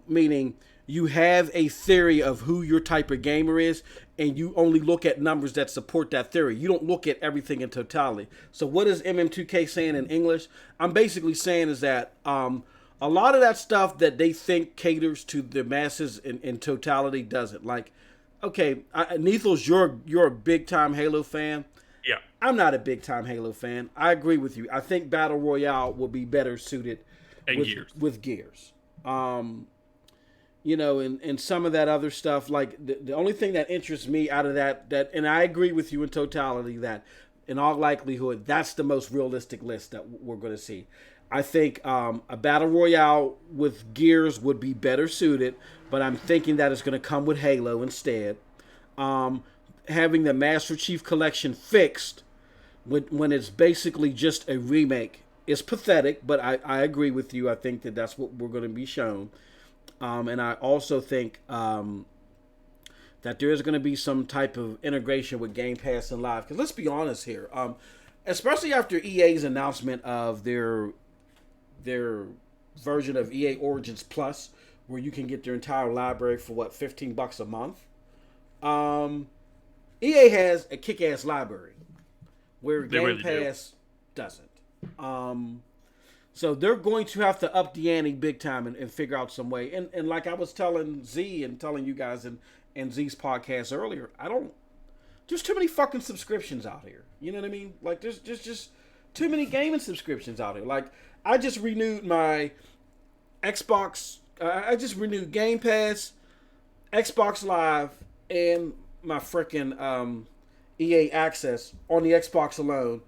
S1: meaning you have a theory of who your type of gamer is, and you only look at numbers that support that theory. You don't look at everything in totality. So what is MM2K saying in English? I'm basically saying is that a lot of that stuff that they think caters to the masses in totality doesn't. Like, okay, Nethilez, you're a big time Halo fan.
S2: Yeah.
S1: I'm not a big time Halo fan. I agree with you. I think Battle Royale will be better suited with Gears. And some of that other stuff, like the only thing that interests me out of that, and I agree with you in totality that in all likelihood, that's the most realistic list that we're going to see. I think a Battle Royale with Gears would be better suited, but I'm thinking that it's going to come with Halo instead. Having the Master Chief Collection fixed when it's basically just a remake is pathetic, but I agree with you. I think that's what we're going to be shown. And I also think that there is going to be some type of integration with Game Pass and Live. Because let's be honest here, especially after EA's announcement of their version of EA Origins Plus, where you can get their entire library for $15 a month. EA has a kick-ass library where Game Pass doesn't. So they're going to have to up the ante big time and figure out some way. And like I was telling Z and telling you guys in Z's podcast earlier, there's too many fucking subscriptions out here. You know what I mean? Like there's just too many gaming subscriptions out here. Like I just renewed my Xbox. I just renewed Game Pass, Xbox Live, and my freaking EA Access on the Xbox alone.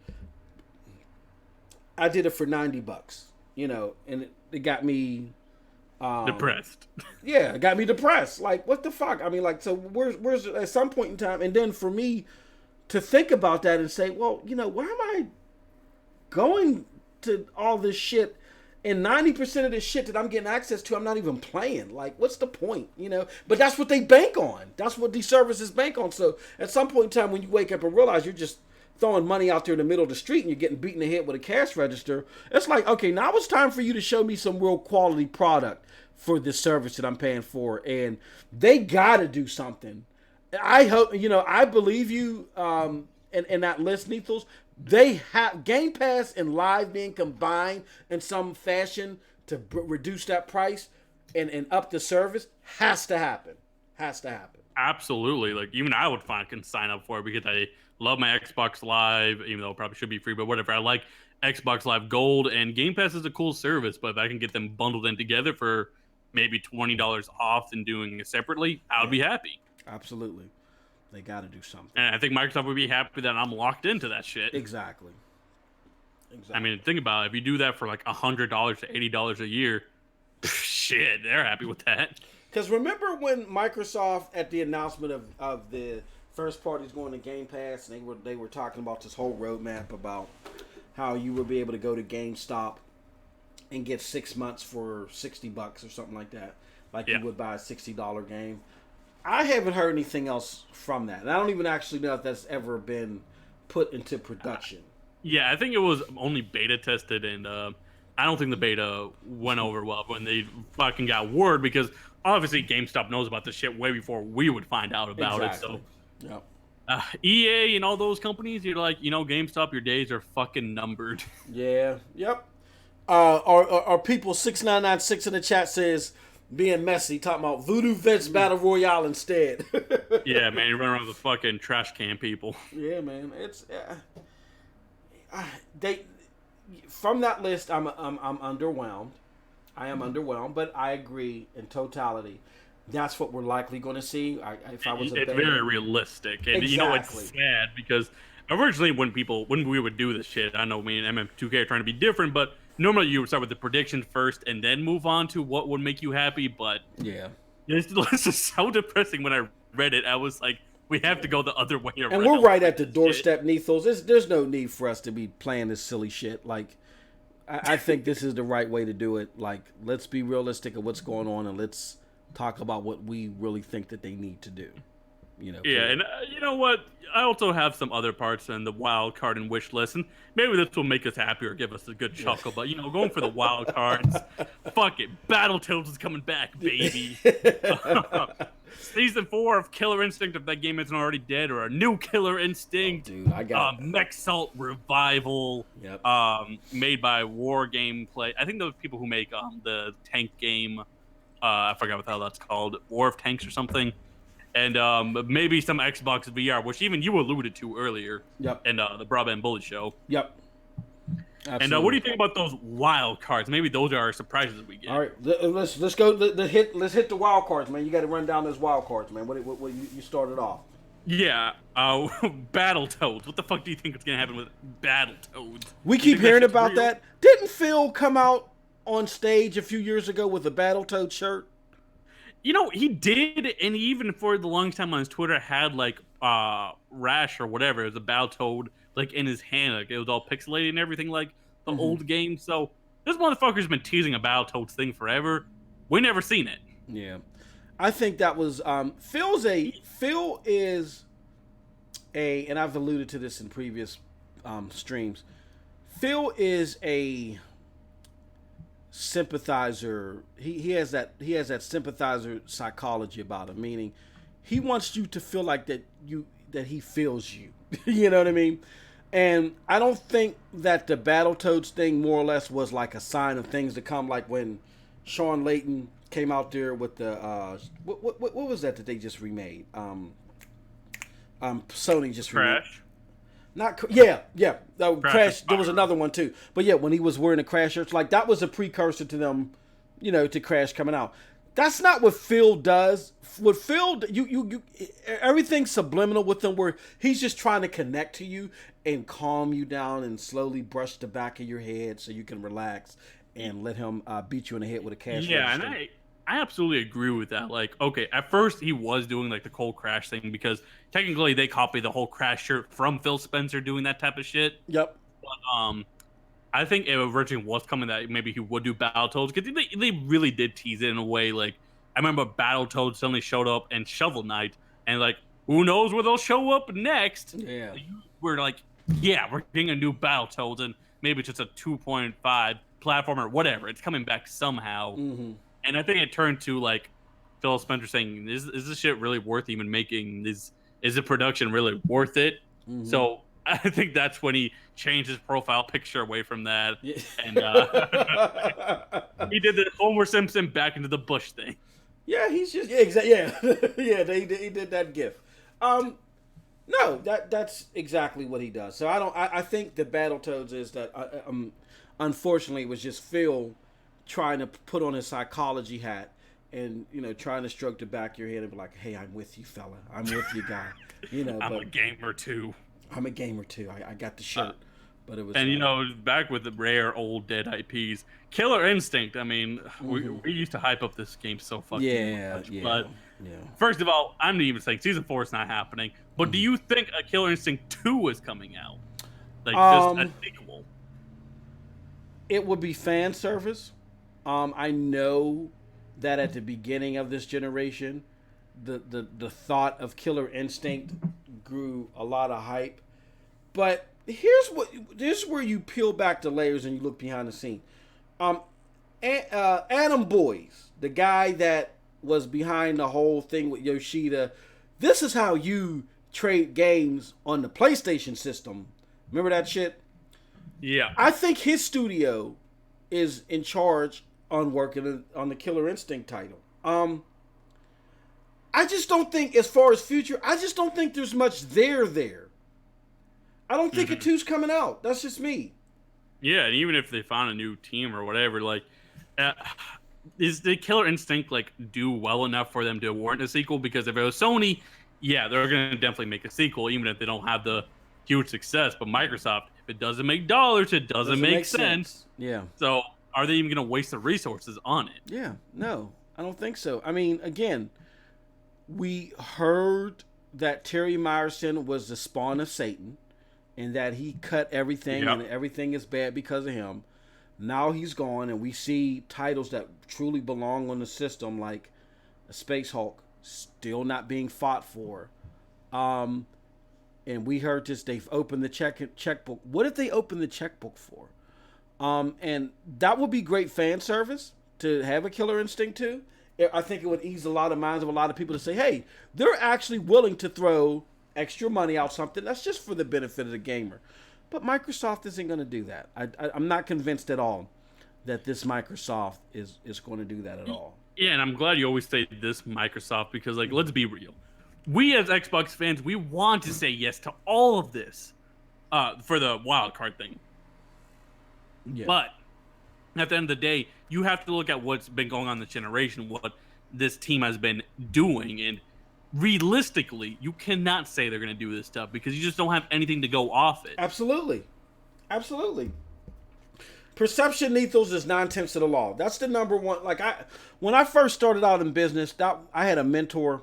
S1: I did it for $90. and it got me
S2: Depressed.
S1: Yeah, it got me depressed. Like, what the fuck? I mean, like, so where's at some point in time, and then for me to think about that and say, well, why am I going to all this shit? And 90% of this shit that I'm getting access to, I'm not even playing. Like, what's the point? But that's what they bank on. That's what these services bank on. So at some point in time, when you wake up and realize you're just throwing money out there in the middle of the street and you're getting beaten in the head with a cash register, it's like, okay, now it's time for you to show me some real quality product for this service that I'm paying for. And they got to do something. I hope, I believe you in that list, Nethilez. They have Game Pass and Live being combined in some fashion to reduce that price and up the service has to happen. Has to happen.
S2: Absolutely. Like, even I would can sign up for it because I love my Xbox Live, even though it probably should be free, but whatever. I like Xbox Live Gold, and Game Pass is a cool service, but if I can get them bundled in together for maybe $20 off and doing it separately, I would be happy.
S1: Absolutely. They got to do something.
S2: And I think Microsoft would be happy that I'm locked into that shit.
S1: Exactly.
S2: I mean, think about it. If you do that for like $100 to $80 a year, shit, they're happy with that.
S1: Because remember when Microsoft, at the announcement of the first parties going to Game Pass, and they were talking about this whole roadmap about how you would be able to go to GameStop and get 6 months for $60 or something like that, like you would buy a $60 game. I haven't heard anything else from that. And I don't even actually know if that's ever been put into production.
S2: Yeah, I think it was only beta tested, and I don't think the beta went over well when they fucking got word, because obviously GameStop knows about this shit way before we would find out about it. So, EA and all those companies, you're like, GameStop, your days are fucking numbered.
S1: Yeah, yep. Our people 6996 in the chat says, being messy, talking about Voodoo Vets Battle Royale instead.
S2: Yeah, man, you run around with the fucking trash can people.
S1: Yeah, man, it's they from that list. I'm underwhelmed. I am underwhelmed, but I agree in totality. That's what we're likely going to see. If I was,
S2: it's very realistic, and it's sad because originally when we would do this shit, I know me and MM2K are trying to be different, but normally you would start with the prediction first and then move on to what would make you happy. But it's just so depressing. When I read it, I was like, we have to go the other way around.
S1: And we're right at the doorstep, Nethilez. There's no need for us to be playing this silly shit. Like, I think this is the right way to do it. Like, let's be realistic of what's going on, and let's talk about what we really think that they need to do.
S2: Yeah, and you know what? I also have some other parts in the wild card and wish list, and maybe this will make us happy or give us a good chuckle. But going for the wild cards, fuck it, Battletoads is coming back, baby. Season 4 of Killer Instinct, if that game isn't already dead, or a new Killer Instinct.
S1: Oh, dude, I got
S2: Mech Salt Revival.
S1: Yep.
S2: Made by War Gameplay. I think those people who make the tank game. I forgot what the hell that's called, War of Tanks or something. And maybe some Xbox VR, which even you alluded to earlier.
S1: Yep.
S2: And the Broadband Bullies show.
S1: Yep. Absolutely.
S2: And what do you think about those wild cards? Maybe those are our surprises we get.
S1: All right, let's go. Let's hit the wild cards, man. You got to run down those wild cards, man. What you started off?
S2: Yeah, Battletoads. What the fuck do you think is gonna happen with Battletoads?
S1: We keep hearing about that. Didn't Phil come out on stage a few years ago with a Battletoad shirt?
S2: He did, and he even for the longest time on his Twitter had like Rash or whatever. It was a Battletoad like in his hand, like it was all pixelated and everything like the old game. So this motherfucker's been teasing a Battletoads thing forever. We never seen it.
S1: Yeah, I think that was Phil is a, and I've alluded to this in previous streams. Phil is a sympathizer. He has that sympathizer psychology about him, meaning he wants you to feel like that he feels you. You know what I mean? And I don't think that the Battletoads thing more or less was like a sign of things to come, like when Sean Layton came out there with the what was that they just remade? Sony just remade.
S2: Crash.
S1: Crash. There was another one too, but yeah, when he was wearing the Crash shirts, like that was a precursor to them, to Crash coming out. That's not what Phil does. What Phil, you everything's subliminal with him, where he's just trying to connect to you and calm you down and slowly brush the back of your head so you can relax and let him beat you in the head with a cash
S2: Yeah,
S1: register.
S2: and I absolutely agree with that. Like, okay, at first he was doing like the cold crash thing because technically they copied the whole crash shirt from Phil Spencer doing that type of shit.
S1: Yep.
S2: But I think it originally was coming that maybe he would do Battletoads because they really did tease it in a way. Like, I remember Battletoads suddenly showed up and Shovel Knight, and like, who knows where they'll show up next?
S1: Yeah.
S2: We're like, yeah, we're getting a new Battletoads, and maybe it's just a 2.5 platformer, whatever. It's coming back somehow.
S1: Mm-hmm.
S2: And I think it turned to like Phil Spencer saying, "Is this shit really worth even making? Is the production really worth it?"
S1: Mm-hmm.
S2: So I think that's when he changed his profile picture away from that,
S1: Yeah.
S2: and he did the Homer Simpson back into the bush thing.
S1: Yeah, he's just yeah. Yeah, he did that gif. No, that's exactly what he does. So I think the Battletoads is that unfortunately it was just Phil trying to put on his psychology hat and trying to stroke the back of your head and be like, hey, I'm with you, fella. I'm with you, guy.
S2: I'm a gamer too.
S1: I'm a gamer too. I got the shirt. But it was,
S2: and back with the rare old dead IPs, Killer Instinct. I mean, we used to hype up this game so fucking much. But first of all, I'm not even saying season 4 is not happening. But do you think a Killer Instinct 2 is coming out? Like just a sequel?
S1: It would be fan service. I know that at the beginning of this generation, the thought of Killer Instinct grew a lot of hype. But here's where you peel back the layers and you look behind the scene. Adam Boyes, the guy that was behind the whole thing with Yoshida, this is how you trade games on the PlayStation system. Remember that shit?
S2: Yeah.
S1: I think his studio is in charge on working on the Killer Instinct title. I just don't think, as far as future, I just don't think there's much there. I don't think a 2's coming out. That's just me.
S2: Yeah, and even if they found a new team or whatever, like, is the Killer Instinct like do well enough for them to warrant a sequel? Because if it was Sony, yeah, they're gonna definitely make a sequel, even if they don't have the huge success. But Microsoft, if it doesn't make dollars, it doesn't make sense.
S1: Yeah.
S2: So are they even gonna waste the resources on it?
S1: Yeah. No, I don't think so. I mean, again, we heard that Terry Myerson was the spawn of Satan, and that he cut everything, and everything is bad because of him. Now he's gone, and we see titles that truly belong on the system, like a Space Hulk, still not being fought for. And we heard this, they've opened the checkbook. What did they open the checkbook for? And that would be great fan service to have a Killer Instinct 2. I think it would ease a lot of minds of a lot of people to say, hey, they're actually willing to throw extra money out something that's just for the benefit of the gamer. But Microsoft isn't going to do that. I'm not convinced at all that this Microsoft is going to do that at all.
S2: Yeah, and I'm glad you always say this Microsoft because, like, let's be real. We as Xbox fans, we want to say yes to all of this for the wild card thing. Yeah. But at the end of the day, you have to look at what's been going on this generation, what this team has been doing, and realistically, you cannot say they're going to do this stuff because you just don't have anything to go off it.
S1: Absolutely. Perception, Nethilez, is 9/10 of the law. That's the number one. Like, when I first started out in business, I had a mentor,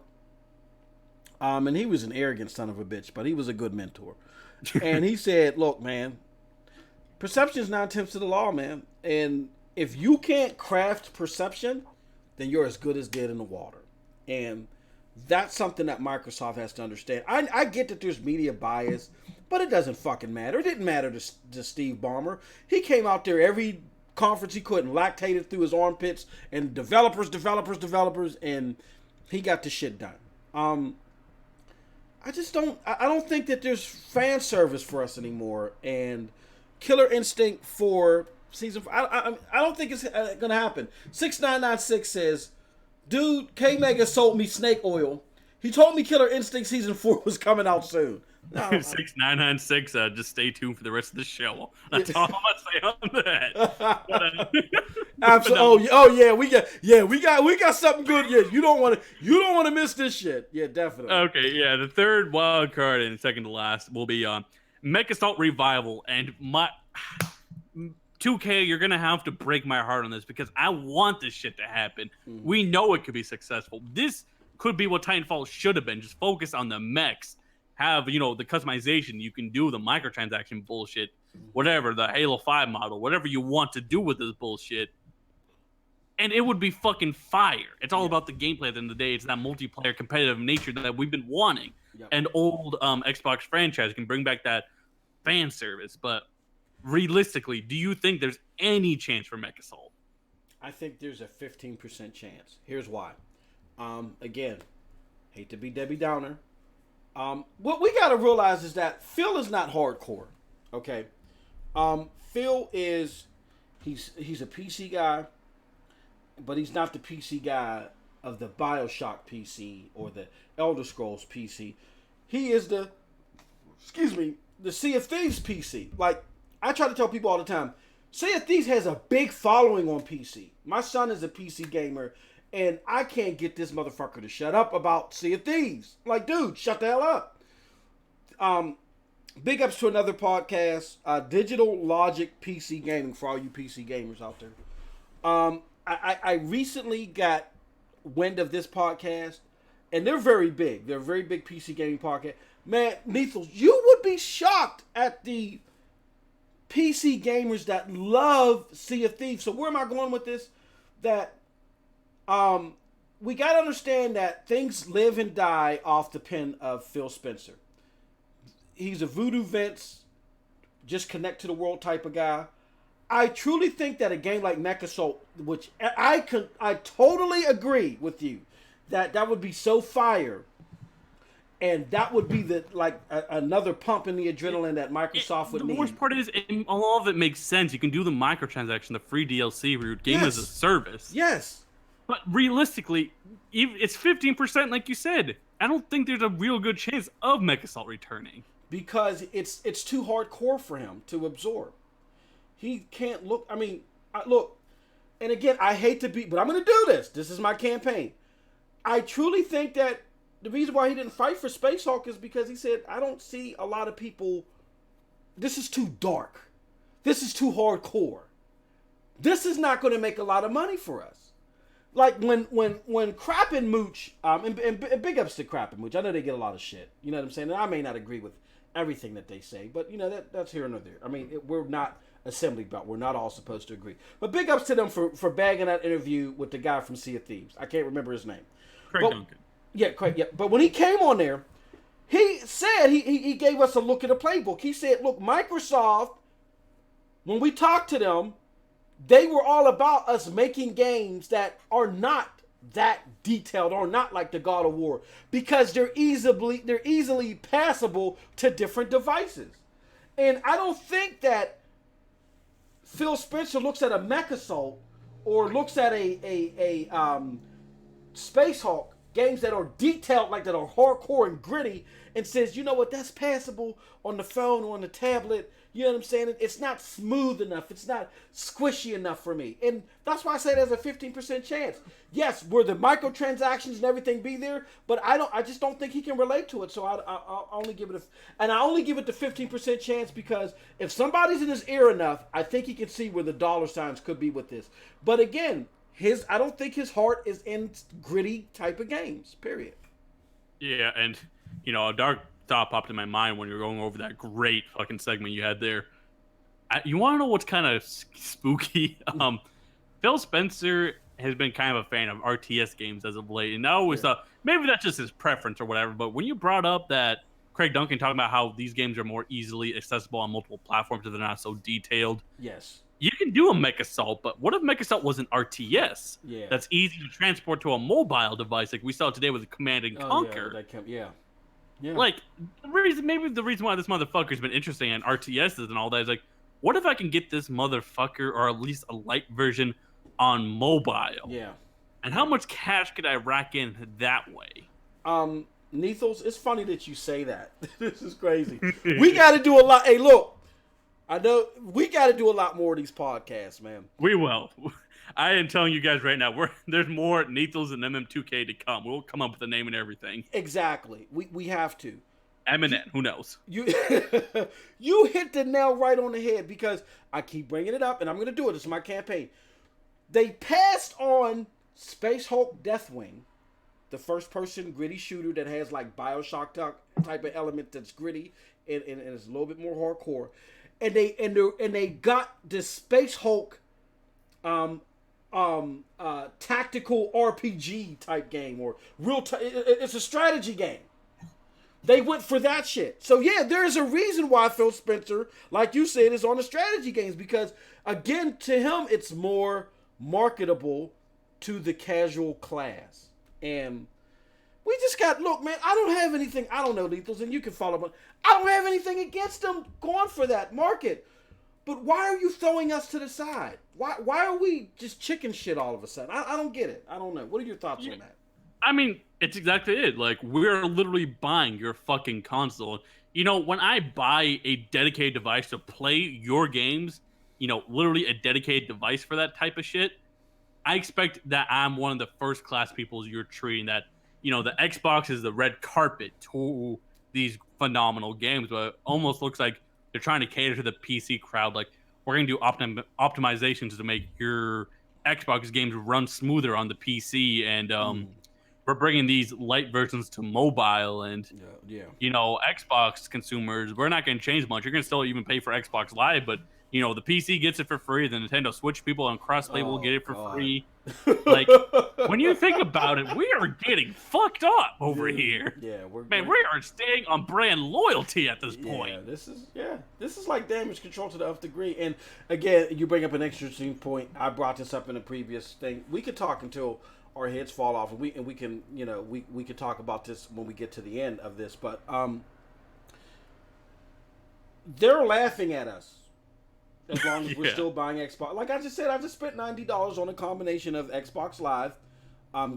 S1: and he was an arrogant son of a bitch, but he was a good mentor. And he said, look, man, perception is 9/10 of the law, man. And if you can't craft perception, then you're as good as dead in the water. And that's something that Microsoft has to understand. I get that there's media bias, but it doesn't fucking matter. It didn't matter to Steve Ballmer. He came out there every conference he could and lactated through his armpits and developers, and he got the shit done. I don't think that there's fan service for us anymore. And Killer Instinct for season 4, I don't think it's going to happen. 6996 says, dude, K-Mega sold me snake oil. He told me Killer Instinct Season 4 was coming out soon. No,
S2: 6996, just stay tuned for the rest of the show. That's all I'm going to say on that.
S1: Absolutely. Oh yeah, we got something good. Yeah, you don't want to miss this shit. Yeah, definitely.
S2: Okay, yeah, the third wild card and second to last will be Mech Assault Revival, and 2K, you're gonna have to break my heart on this because I want this shit to happen.
S1: Mm-hmm.
S2: We know it could be successful. This could be what Titanfall should have been. Just focus on the mechs. Have, you know, the customization. You can do the microtransaction bullshit, whatever, the Halo 5 model, whatever you want to do with this bullshit. And it would be fucking fire. It's all about the gameplay at the end of the day. It's that multiplayer competitive nature that we've been wanting.
S1: Yep.
S2: An old Xbox franchise can bring back that fan service. But realistically, do you think there's any chance for Mech Assault?
S1: I think there's a 15% chance. Here's why. Again, hate to be Debbie Downer. What we got to realize is that Phil is not hardcore. Okay. Phil is, he's a PC guy, but he's not the PC guy of the BioShock PC or the Elder Scrolls PC. He is the Sea of Thieves PC. Like, I try to tell people all the time, Sea of Thieves has a big following on PC. My son is a PC gamer, and I can't get this motherfucker to shut up about Sea of Thieves. Like, dude, shut the hell up. Big ups to another podcast, Digital Logic PC Gaming, for all you PC gamers out there. I recently got wind of this podcast, and they're very big. They're a very big PC gaming podcast. Man, Nethilez, you would be shocked at the PC gamers that love Sea of Thieves. So where am I going with this? That we got to understand that things live and die off the pen of Phil Spencer. He's a voodoo Vince, just connect to the world type of guy. I truly think that a game like Mech Assault, which I totally agree with you, that would be so fire, and that would be another pump in the adrenaline that Microsoft would need.
S2: The worst part is, all of it makes sense. You can do the microtransaction, the free DLC route, game as a service.
S1: Yes.
S2: But realistically, it's 15%, like you said. I don't think there's a real good chance of Mech Assault returning.
S1: Because it's too hardcore for him to absorb. He can't look. I mean, look, and again, I hate to be, but I'm going to do this. This is my campaign. I truly think that the reason why he didn't fight for Space Hulk is because he said, I don't see a lot of people. This is too dark. This is too hardcore. This is not going to make a lot of money for us. Like when Crap and Mooch, and big ups to Crap and Mooch. I know they get a lot of shit. You know what I'm saying? And I may not agree with everything that they say, but you know that's here and there. I mean, we're not assembly belt. We're not all supposed to agree. But big ups to them for bagging that interview with the guy from Sea of Thieves. I can't remember his name.
S2: Craig Duncan.
S1: Yeah, Craig. Yeah, but when he came on there, he said he gave us a look at the playbook. He said, look, Microsoft, when we talked to them, they were all about us making games that are not that detailed or not like the God of War because they're easily passable to different devices. And I don't think that Phil Spencer looks at a Mech Assault or looks at a Space Hulk, games that are detailed, like that are hardcore and gritty, and says, you know what, that's passable on the phone or on the tablet. You know what I'm saying? It's not smooth enough. It's not squishy enough for me. And that's why I say there's a 15% chance. Yes, will the microtransactions and everything be there? But I just don't think he can relate to it. So I'll only give it I only give it the 15% chance because if somebody's in his ear enough, I think he can see where the dollar signs could be with this. But again, I don't think his heart is in gritty type of games, period.
S2: Yeah, and, you know, a dark thought popped in my mind when you were going over that great fucking segment you had there. You want to know what's kind of spooky? Phil Spencer has been kind of a fan of RTS games as of late, and I always thought maybe that's just his preference or whatever, but when you brought up that Craig Duncan talking about how these games are more easily accessible on multiple platforms and they're not so detailed.
S1: Yes.
S2: You can do a Mech Assault, but what if Mech Assault was an RTS?
S1: Yeah.
S2: That's easy to transport to a mobile device like we saw today with Command and Conquer.
S1: Yeah.
S2: Like, maybe the reason why this motherfucker's been interesting in RTSs and all that is like, what if I can get this motherfucker, or at least a light version, on mobile?
S1: Yeah.
S2: And how much cash could I rack in that way?
S1: Nethilez, it's funny that you say that. This is crazy. We got to do a lot. Hey, look. I know we got to do a lot more of these podcasts, man.
S2: We will. I am telling you guys right now, there's more Nethilez and MM2K to come. We'll come up with a name and everything.
S1: Exactly. We have to.
S2: Eminem, who knows?
S1: You you hit the nail right on the head because I keep bringing it up, and I'm going to do it. This is my campaign. They passed on Space Hulk Deathwing, the first-person gritty shooter that has like Bioshock type of element that's gritty and is a little bit more hardcore, and they got the Space Hulk tactical RPG type game or it's a strategy game. They went for that shit. So yeah, there is a reason why Phil Spencer, like you said, is on the strategy games because again, to him, it's more marketable to the casual class. And we just look, man, I don't have anything, I don't know, Lethals, and you can follow, but I don't have anything against them going for that market. But why are you throwing us to the side? Why are we just chicken shit all of a sudden? I don't get it. I don't know. What are your thoughts on that?
S2: I mean, it's exactly it. Like, we're literally buying your fucking console. You know, when I buy a dedicated device to play your games, you know, literally a dedicated device for that type of shit, I expect that I'm one of the first class people you're treating that, you know, the Xbox is the red carpet to these phenomenal games, but it almost looks like they're trying to cater to the PC crowd. Like, we're going to do optimizations to make your Xbox games run smoother on the PC, and we're bringing these light versions to mobile, and you know, Xbox consumers, we're not going to change much. You're going to still even pay for Xbox Live, but you know, the PC gets it for free. The Nintendo Switch people on crossplay will get it for free. Like, when you think about it, we are getting fucked up over here.
S1: Yeah,
S2: we are staying on brand loyalty at this point.
S1: This is like damage control to the nth degree. And again, you bring up an interesting point. I brought this up in a previous thing. We could talk until our heads fall off, and we can, you know, we could talk about this when we get to the end of this, but they're laughing at us as long as we're still buying Xbox. Like I just said, I just spent $90 on a combination of Xbox Live,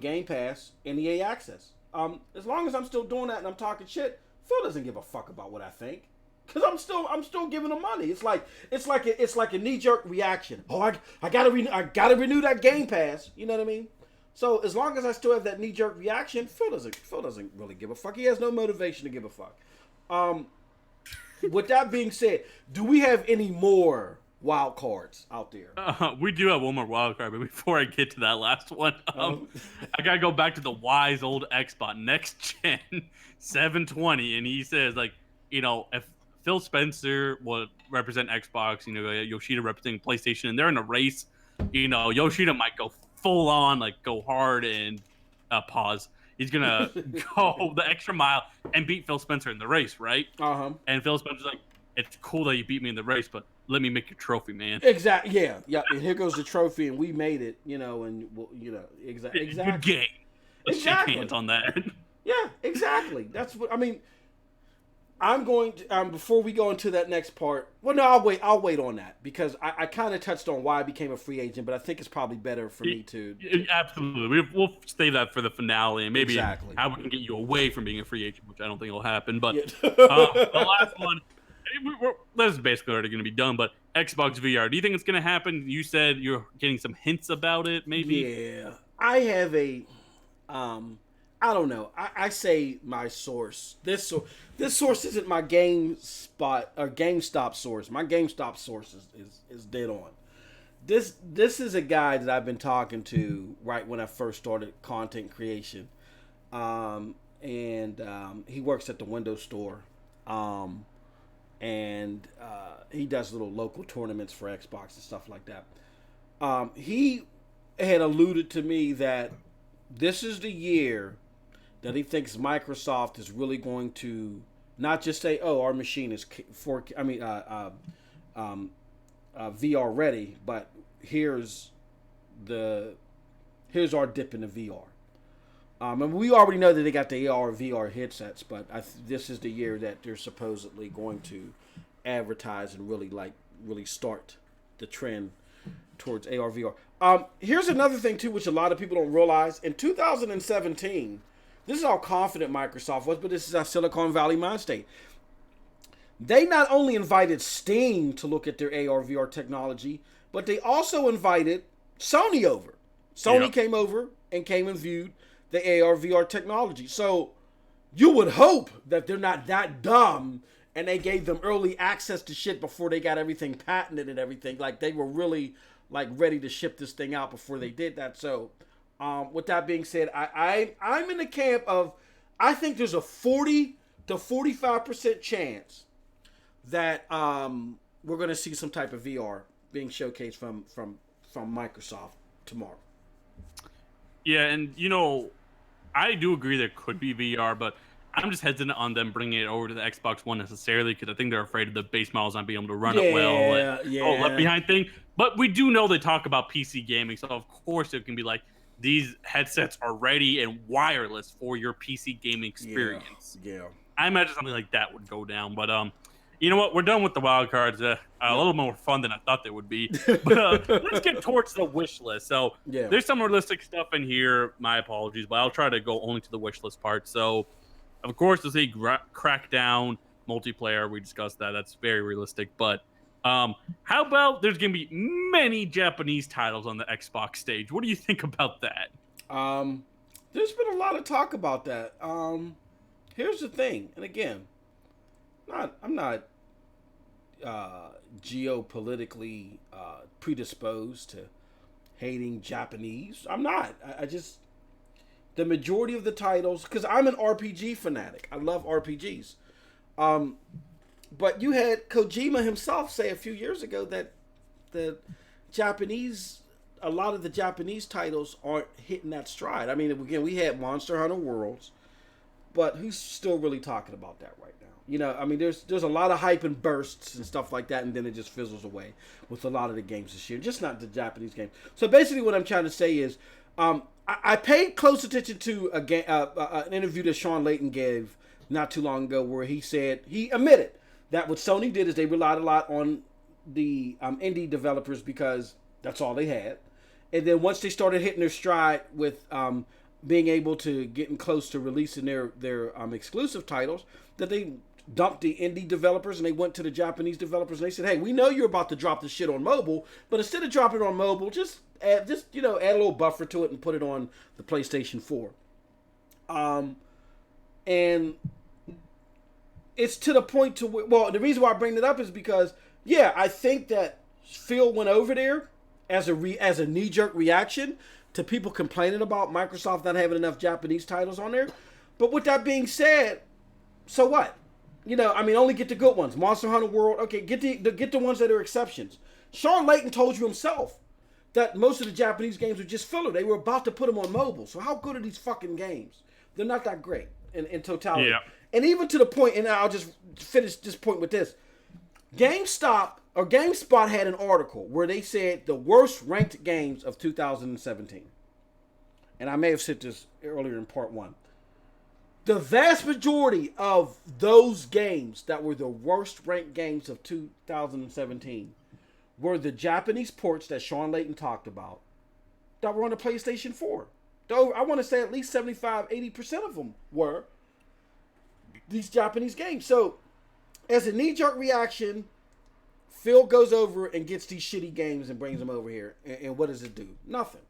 S1: Game Pass, and EA Access. As long as I'm still doing that and I'm talking shit, Phil doesn't give a fuck about what I think. Cause I'm still giving them money. It's like a knee-jerk reaction. Oh, I gotta renew that Game Pass. You know what I mean? So as long as I still have that knee-jerk reaction, Phil doesn't really give a fuck. He has no motivation to give a fuck. With that being said, do we have any more wild cards out there?
S2: We do have one more wild card, but before I get to that last one, I gotta go back to the wise old Xbox Next Gen 720, and he says, like, you know, if Phil Spencer would represent Xbox, you know, Yoshida representing PlayStation, and they're in a race, you know, Yoshida might go full on, like, go hard and pause. He's gonna go the extra mile and beat Phil Spencer in the race, right? And Phil Spencer's like, "It's cool that you beat me in the race, but let me make your trophy, man."
S1: Exactly. Yeah. And here goes the trophy, and we made it. You know, and you know, exactly.
S2: Good game. Let's shake hands on that.
S1: Yeah, exactly. That's what I mean. I'm going to before we go into that next part. Well, no, I'll wait on that because I kind of touched on why I became a free agent, but I think it's probably better for me to.
S2: Absolutely, we'll save that for the finale and maybe how we can get you away from being a free agent, which I don't think will happen. But the last one, this is basically already going to be done. But Xbox VR, do you think it's going to happen? You said you're getting some hints about it, maybe.
S1: Yeah, I have a. I don't know. I say my source. This source isn't my GameStop source. My GameStop source is dead on. This is a guy that I've been talking to right when I first started content creation, and he works at the Windows Store, and he does little local tournaments for Xbox and stuff like that. He had alluded to me that this is the year that he thinks Microsoft is really going to not just say, "Oh, our machine is VR ready," but here's our dip into VR. And we already know that they got the AR VR headsets, but this is the year that they're supposedly going to advertise and really start the trend towards AR VR. Here's another thing too, which a lot of people don't realize. In 2017, this is how confident Microsoft was, but this is our Silicon Valley mind state. They not only invited Steam to look at their AR VR technology, but they also invited Sony over. Sony came over and came and viewed the AR VR technology. So you would hope that they're not that dumb and they gave them early access to shit before they got everything patented and everything. Like, they were really, like, ready to ship this thing out before they did that. So, with that being said, I'm in the camp of, I think there's a 40 to 45% chance that we're going to see some type of VR being showcased from Microsoft tomorrow.
S2: Yeah, and you know, I do agree there could be VR, but I'm just hesitant on them bringing it over to the Xbox One necessarily because I think they're afraid of the base models not being able to run it well and left behind thing. But we do know they talk about PC gaming, so of course it can be like these headsets are ready and wireless for your PC gaming experience.
S1: Yeah.
S2: I imagine something like that would go down, but you know what? We're done with the wild cards. A little more fun than I thought they would be. But let's get towards the wish list. So there's some realistic stuff in here. My apologies, but I'll try to go only to the wish list part. So, of course, there's a Crackdown multiplayer. We discussed that. That's very realistic. But how about there's going to be many Japanese titles on the Xbox stage? What do you think about that?
S1: There's been a lot of talk about that. Here's the thing, and again, I'm not geopolitically predisposed to hating Japanese. I'm not. I just, the majority of the titles, because I'm an RPG fanatic. I love RPGs. But you had Kojima himself say a few years ago that the Japanese, a lot of the Japanese titles aren't hitting that stride. I mean, again, we had Monster Hunter Worlds, but who's still really talking about that right now? You know, I mean, there's a lot of hype and bursts and stuff like that, and then it just fizzles away with a lot of the games this year. Just not the Japanese games. So basically what I'm trying to say is I paid close attention to an interview that Sean Layton gave not too long ago where he said, he admitted that what Sony did is they relied a lot on the indie developers because that's all they had. And then once they started hitting their stride with being able to getting close to releasing their exclusive titles, that they dumped the indie developers and they went to the Japanese developers and they said, hey, we know you're about to drop the shit on mobile, but instead of dropping it on mobile, just add a little buffer to it and put it on the PlayStation 4. And it's to the point to where, well, the reason why I bring it up is because, yeah, I think that Phil went over there as a knee-jerk reaction to people complaining about Microsoft not having enough Japanese titles on there. But with that being said, so what? You know, I mean, only get the good ones. Monster Hunter World, okay, get the ones that are exceptions. Sean Layton told you himself that most of the Japanese games were just filler. They were about to put them on mobile. So how good are these fucking games? They're not that great in totality. Yeah. And even to the point, and I'll just finish this point with this. GameSpot had an article where they said the worst ranked games of 2017. And I may have said this earlier in part 1. The vast majority of those games that were the worst ranked games of 2017 were the Japanese ports that Sean Layton talked about that were on the PlayStation 4. Though I want to say at least 75-80% of them were these Japanese games. So, as a knee-jerk reaction, Phil goes over and gets these shitty games and brings them over here. And what does it do? Nothing.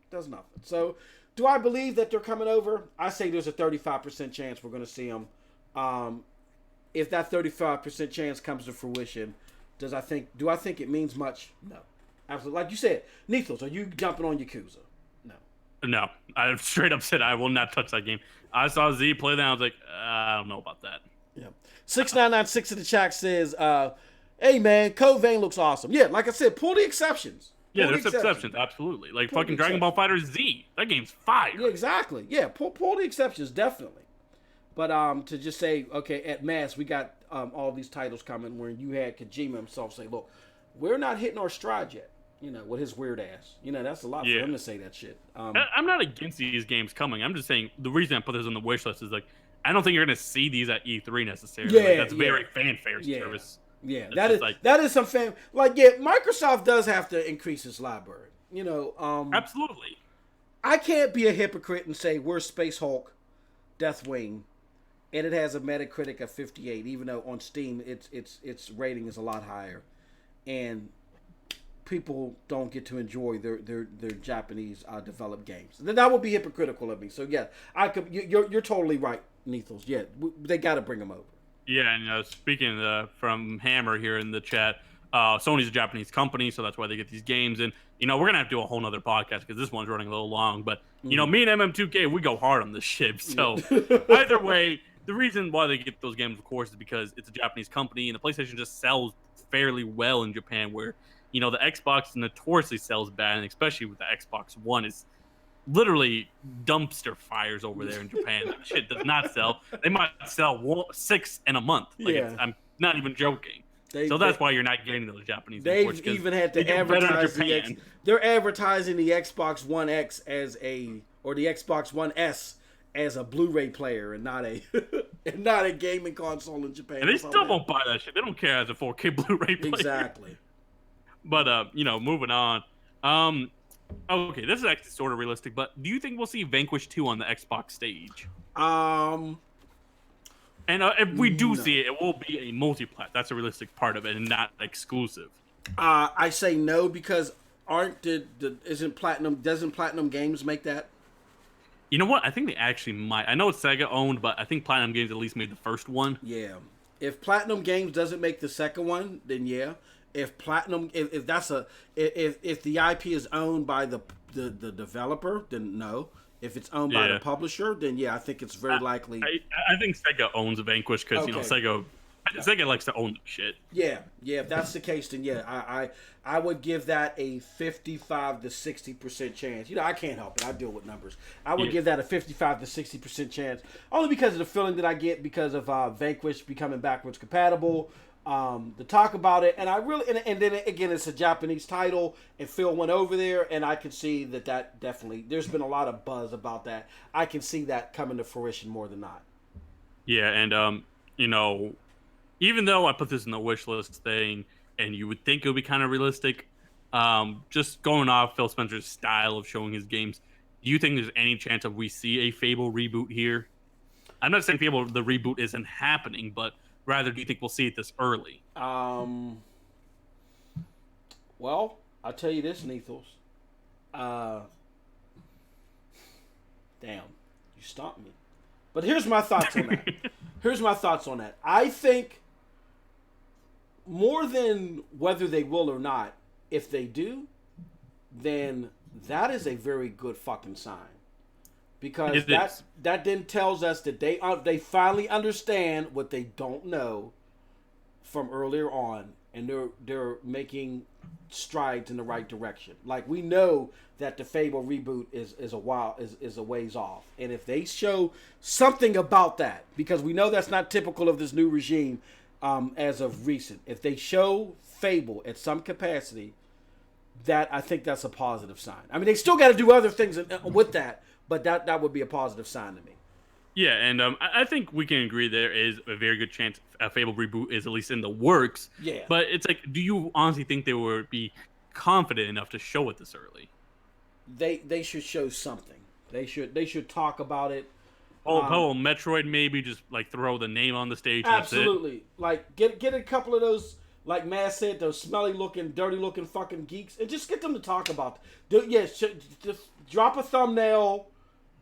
S1: It does nothing. So, do I believe that they're coming over? I say there's a 35% chance we're going to see them. If that 35% chance comes to fruition, do I think it means much? No. Absolutely. Like you said, Nethilez, are you jumping on Yakuza?
S2: No. I straight up said I will not touch that game. I saw Z play that. I was like, I don't know about that.
S1: Yeah. 6996 in the chat says, hey, man, Code Vein looks awesome. Yeah, like I said, pull the exceptions.
S2: Yeah, there's exceptions, absolutely. Like fucking Dragon Ball Fighter Z. That game's fire.
S1: Yeah, exactly. Yeah, pull the exceptions, definitely. But to just say, okay, at mass, we got all these titles coming where you had Kojima himself say, look, we're not hitting our stride yet. You know, with his weird ass. You know, that's a lot for him to say that shit.
S2: I'm not against these games coming. I'm just saying the reason I put this on the wish list is like, I don't think you're going to see these at E3 necessarily.
S1: Yeah,
S2: like, that's very fanfare service.
S1: Yeah, that is some fan. Like, yeah, Microsoft does have to increase its library. You know,
S2: absolutely.
S1: I can't be a hypocrite and say we're Space Hulk, Deathwing, and it has a Metacritic of 58, even though on Steam its rating is a lot higher, and people don't get to enjoy their Japanese developed games. That would be hypocritical of me. So yeah, you're totally right. Nethilez. Yeah, they got to bring them over.
S2: Yeah, and speaking from Hammer here in the chat, Sony's a Japanese company, so that's why they get these games. And we're gonna have to do a whole nother podcast because this one's running a little long. But me and MM2K, we go hard on this ship. So either way, the reason why they get those games, of course, is because it's a Japanese company, and the PlayStation just sells fairly well in Japan, where the Xbox notoriously sells bad, and especially with the Xbox One is literally dumpster fires over there in Japan. That shit does not sell. They might sell 6 in a month. I'm not even joking. So that's why you're not getting those Japanese imports.
S1: They've even had to advertise they're advertising the Xbox One X or the Xbox One S as a Blu-ray player and not a gaming console in Japan.
S2: And they still won't buy that shit. They don't care as a 4K Blu-ray player.
S1: Exactly.
S2: But moving on. Okay, this is actually sort of realistic, but do you think we'll see Vanquish 2 on the Xbox stage?
S1: And
S2: if we do see it, it will be a multi-plat. That's a realistic part of it and not exclusive.
S1: I say no because doesn't Platinum Games make that?
S2: You know what? I think they actually might. I know it's Sega owned, but I think Platinum Games at least made the first one.
S1: Yeah. If Platinum Games doesn't make the second one, then yeah. If the IP is owned by the developer, then no. If it's owned by the publisher, then yeah, I think it's very likely.
S2: I think Sega owns Vanquish because Sega likes to own the shit.
S1: Yeah. If that's the case, then yeah, I would give that a 55 to 60% chance. I can't help it. I deal with numbers. I would give that a 55 to 60% chance, only because of the feeling that I get because of Vanquish becoming backwards compatible. To talk about it, and I really, and then again, it's a Japanese title, and Phil went over there, and I can see that definitely, there's been a lot of buzz about that. I can see that coming to fruition more than not.
S2: Yeah, and even though I put this in the wish list thing, and you would think it would be kind of realistic, just going off Phil Spencer's style of showing his games, do you think there's any chance of we see a Fable reboot here? I'm not saying Fable the reboot isn't happening, but rather, do you think we'll see it this early?
S1: Well, I'll tell you this, Nethilez. Damn, you stopped me. But here's my thoughts on that. I think more than whether they will or not, if they do, then that is a very good fucking sign. Because that then tells us that they finally understand what they don't know from earlier on, and they're making strides in the right direction. Like, we know that the Fable reboot is a ways off, and if they show something about that, because we know that's not typical of this new regime as of recent, if they show Fable at some capacity, that I think that's a positive sign. I mean, they still got to do other things with that. But that would be a positive sign to me.
S2: Yeah, and I think we can agree there is a very good chance a Fable reboot is at least in the works.
S1: Yeah.
S2: But it's like, do you honestly think they would be confident enough to show it this early?
S1: They should show something. They should talk about it.
S2: Metroid maybe just like throw the name on the stage.
S1: Absolutely. Like get a couple of those, like Matt said, those smelly looking, dirty looking fucking geeks, and just get them to talk about it. Just drop a thumbnail.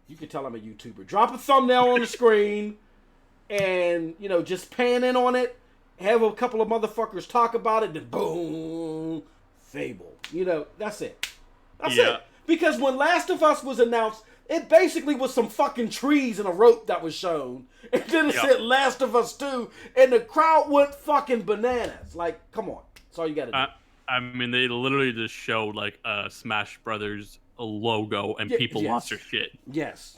S1: You can tell I'm a YouTuber. Drop a thumbnail on the screen and, just pan in on it. Have a couple of motherfuckers talk about it. Then boom, Fable. That's it. That's it. Because when Last of Us was announced, it basically was some fucking trees and a rope that was shown. And then it said Last of Us 2. And the crowd went fucking bananas. Like, come on. That's all you got to do.
S2: I mean, they literally just showed, like, Smash Brothers logo, and people lost their shit.
S1: Yes.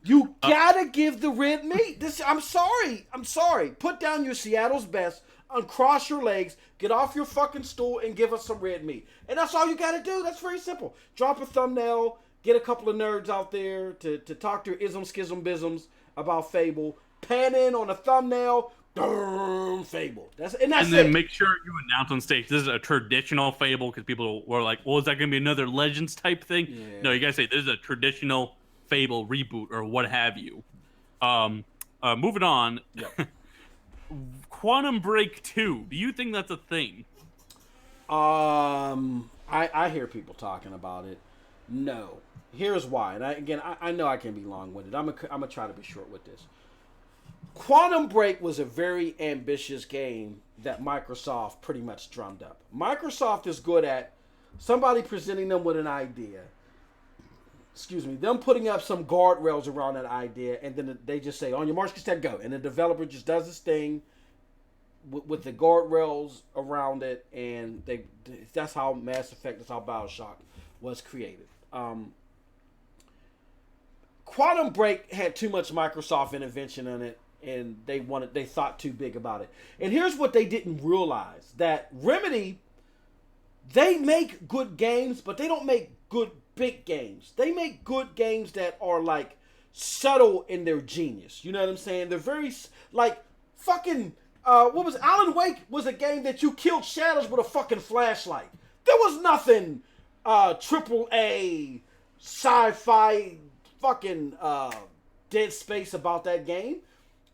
S1: You gotta give the red meat. I'm sorry. Put down your Seattle's best, uncross your legs, get off your fucking stool, and give us some red meat. And that's all you gotta do. That's very simple. Drop a thumbnail, get a couple of nerds out there to talk their isms about Fable, pan in on a thumbnail, Fable. And then
S2: make sure you announce on stage this is a traditional Fable, because people were like, well, is that going to be another Legends type thing? Yeah. No, you got to say this is a traditional Fable reboot or what have you. Moving on. Yep. Quantum Break 2. Do you think that's a thing?
S1: I hear people talking about it. No. Here's why. And I know I can be long-winded. I'm gonna try to be short with this. Quantum Break was a very ambitious game that Microsoft pretty much drummed up. Microsoft is good at somebody presenting them with an idea. Excuse me, them putting up some guardrails around that idea, and then they just say, "On your march, get set, go," and the developer just does this thing with the guardrails around it, and that's how Mass Effect, that's how BioShock was created. Quantum Break had too much Microsoft intervention in it, and they thought too big about it. And here's what they didn't realize: that Remedy, they make good games, but they don't make good big games. They make good games that are like subtle in their genius. You know what I'm saying? They're very like fucking. What was Alan Wake was a game that you killed shadows with a fucking flashlight. There was nothing triple A sci-fi fucking Dead Space about that game.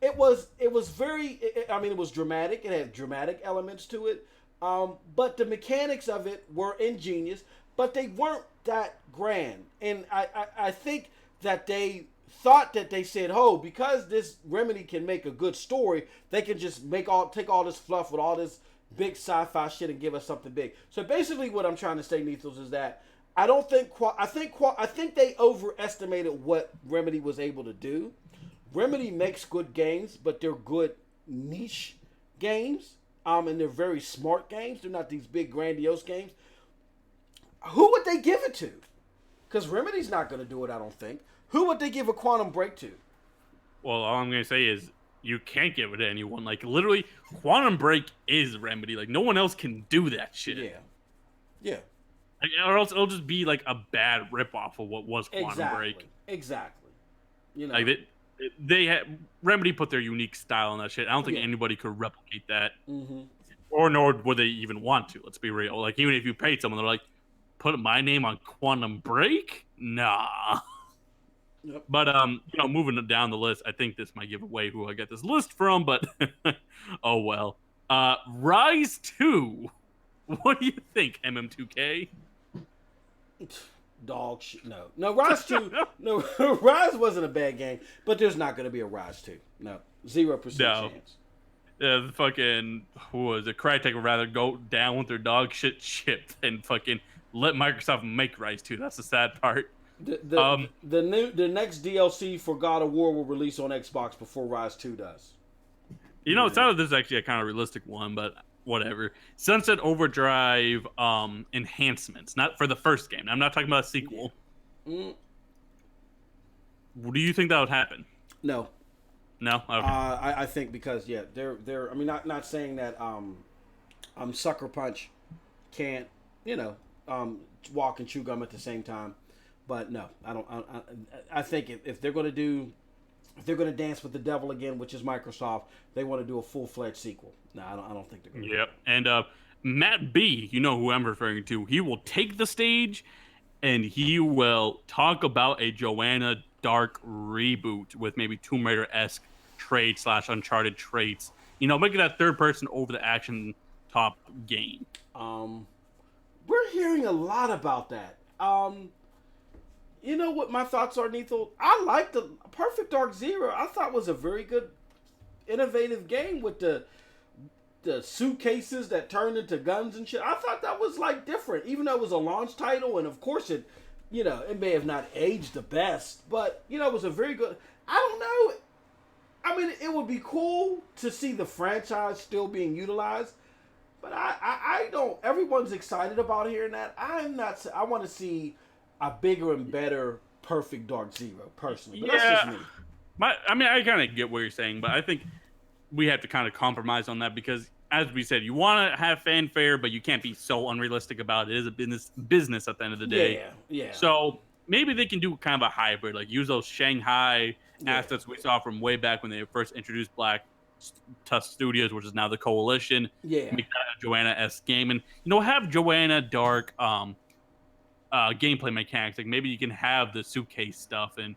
S1: It was very. It was dramatic. It had dramatic elements to it. But the mechanics of it were ingenious, but they weren't that grand. And I think that they thought that they said, "Oh, because this Remedy can make a good story, they can just take all this fluff with all this big sci-fi shit and give us something big." So basically, what I'm trying to say, Nethilez, is that I think they overestimated what Remedy was able to do. Remedy makes good games, but they're good niche games, and they're very smart games. They're not these big grandiose games. Who would they give it to? Because Remedy's not going to do it, I don't think. Who would they give a Quantum Break to?
S2: Well, all I'm going to say is you can't give it to anyone. Like, literally, Quantum Break is Remedy. Like, no one else can do that shit.
S1: Yeah.
S2: Like, or else it'll just be, like, a bad ripoff of what was Quantum Break.
S1: Exactly. You know.
S2: Like, they had Remedy put their unique style on that shit. I don't think anybody could replicate that.
S1: Mm-hmm.
S2: Or nor would they even want to, let's be real. Like, even if you paid someone, they're like, put my name on Quantum Break? Nah.
S1: Yep.
S2: But moving down the list, I think this might give away who I get this list from, but oh well. Rise 2. What do you think, MM2K?
S1: Dog shit. No, Rise 2. No, Rise wasn't a bad game, but there's not going to be a Rise 2. No, 0% chance.
S2: The fucking, who was it? Crytek would rather go down with their dog shit ship than fucking let Microsoft make Rise 2. That's the sad part.
S1: The next DLC for God of War will release on Xbox before Rise 2 does.
S2: It sounded this is actually a kind of realistic one, but whatever. Sunset Overdrive enhancements, not for the first game. I'm not talking about a sequel. Do you think that would happen?
S1: No.
S2: No. Okay.
S1: I think because they're. I mean, not saying that Sucker Punch can't walk and chew gum at the same time. But no, I don't. I think if they're going to dance with the devil again, which is Microsoft, they want to do a full-fledged sequel. No, I don't think they're going to.
S2: Yep. And Matt B, you know who I'm referring to. He will take the stage, and he will talk about a Joanna Dark reboot with maybe Tomb Raider-esque traits / Uncharted traits. Making that third-person over-the-action top game.
S1: We're hearing a lot about that. You know what my thoughts are, Nethel? I like the Perfect Dark Zero. I thought was a very good, innovative game with the suitcases that turned into guns and shit. I thought that was like different, even though it was a launch title, and of course it may have not aged the best, but it was a very good. I don't know. I mean, it would be cool to see the franchise still being utilized, but I don't. Everyone's excited about hearing that. I'm not. I want to see a bigger and better Perfect Dark Zero, personally. But that's just me.
S2: I kind of get what you're saying, but I think we have to kind of compromise on that because, as we said, you want to have fanfare, but you can't be so unrealistic about it. It is a business at the end of the day.
S1: Yeah.
S2: So maybe they can do kind of a hybrid, like use those Shanghai assets we saw from way back when they first introduced Black Tusk Studios, which is now the Coalition.
S1: Yeah.
S2: Make that a Joanna-esque game, and have Joanna Dark gameplay mechanics. Like maybe you can have the suitcase stuff and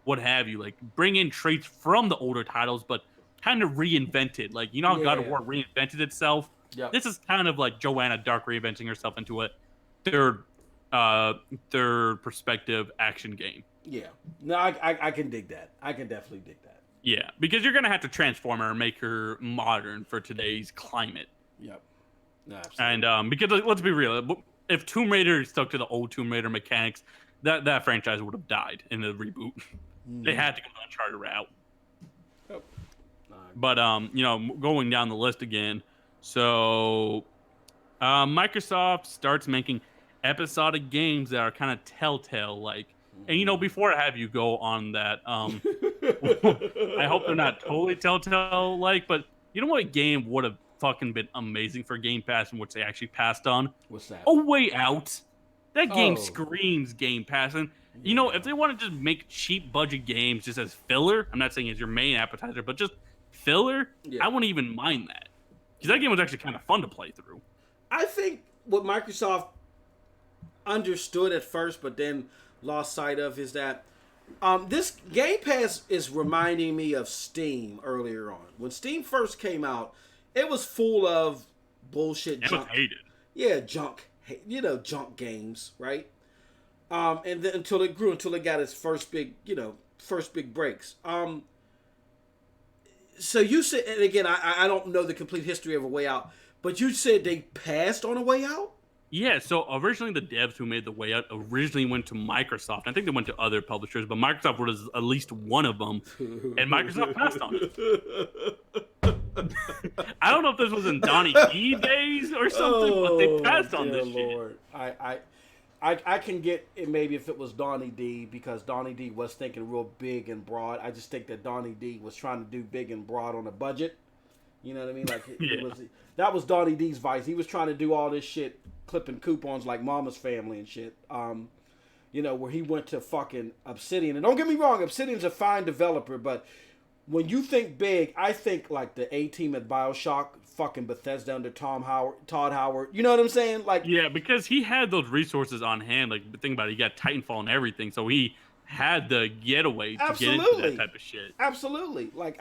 S2: what have you. Like bring in traits from the older titles, but kind of reinvented. Like how God of War reinvented itself.
S1: Yep.
S2: This is kind of like Joanna Dark reinventing herself into a third third perspective action game.
S1: Yeah. No, I can dig that. I can definitely dig that.
S2: Yeah, because you're gonna have to transform her and make her modern for today's climate.
S1: Yep. No, absolutely.
S2: And because let's be real, if Tomb Raider stuck to the old Tomb Raider mechanics, that franchise would have died in the reboot. They had to go the Uncharted route.
S1: Oh.
S2: But going down the list again, so Microsoft starts making episodic games that are kind of Telltale like. And before I have you go on that, I hope they're not totally Telltale like, but you know what game would have fucking been amazing for Game Pass and which they actually passed on?
S1: What's that?
S2: A Way Out. That game screams Game Pass. And if they want to just make cheap budget games just as filler, I'm not saying as your main appetizer, but just filler, I wouldn't even mind that. Because that game was actually kind of fun to play through.
S1: I think what Microsoft understood at first, but then lost sight of, is that this Game Pass is reminding me of Steam earlier on. When Steam first came out, it was full of bullshit junk.
S2: It was hated.
S1: Yeah, junk. Junk games, right? And then until it grew, until it got its first big breaks. So you said, and again, I don't know the complete history of A Way Out, but you said they passed on A Way Out?
S2: Yeah, so originally the devs who made The Way Out originally went to Microsoft. I think they went to other publishers, but Microsoft was at least one of them, and Microsoft passed on it. I don't know if this was in Donnie D days or something, but they passed on this
S1: Lord.
S2: shit.
S1: I can get it maybe if it was Donnie D, because Donnie D was thinking real big and broad. I just think that Donnie D was trying to do big and broad on a budget. You know what I mean? Like that was Donnie D's vice. He was trying to do all this shit, clipping coupons like Mama's Family and shit. Where he went to fucking Obsidian. And don't get me wrong, Obsidian's a fine developer, but when you think big, I think like the A-Team at BioShock, fucking Bethesda under Todd Howard. You know what I'm saying? Like,
S2: yeah, because he had those resources on hand. Like, think about it, he got Titanfall and everything, so he had the getaway to get into that type of shit.
S1: Absolutely. Like,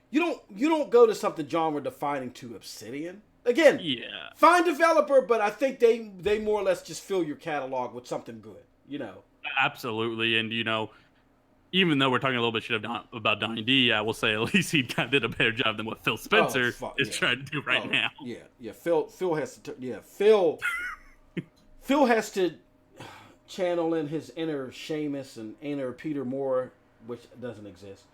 S1: you don't go to something genre defining to Obsidian. Again, fine developer, but I think they more or less just fill your catalog with something good.
S2: Absolutely, and even though we're talking a little bit shit about Donnie D, I will say at least he did a better job than what Phil Spencer is trying to do right now.
S1: Yeah. Phil has to. Phil has to channel in his inner Seamus and inner Peter Moore, which doesn't exist.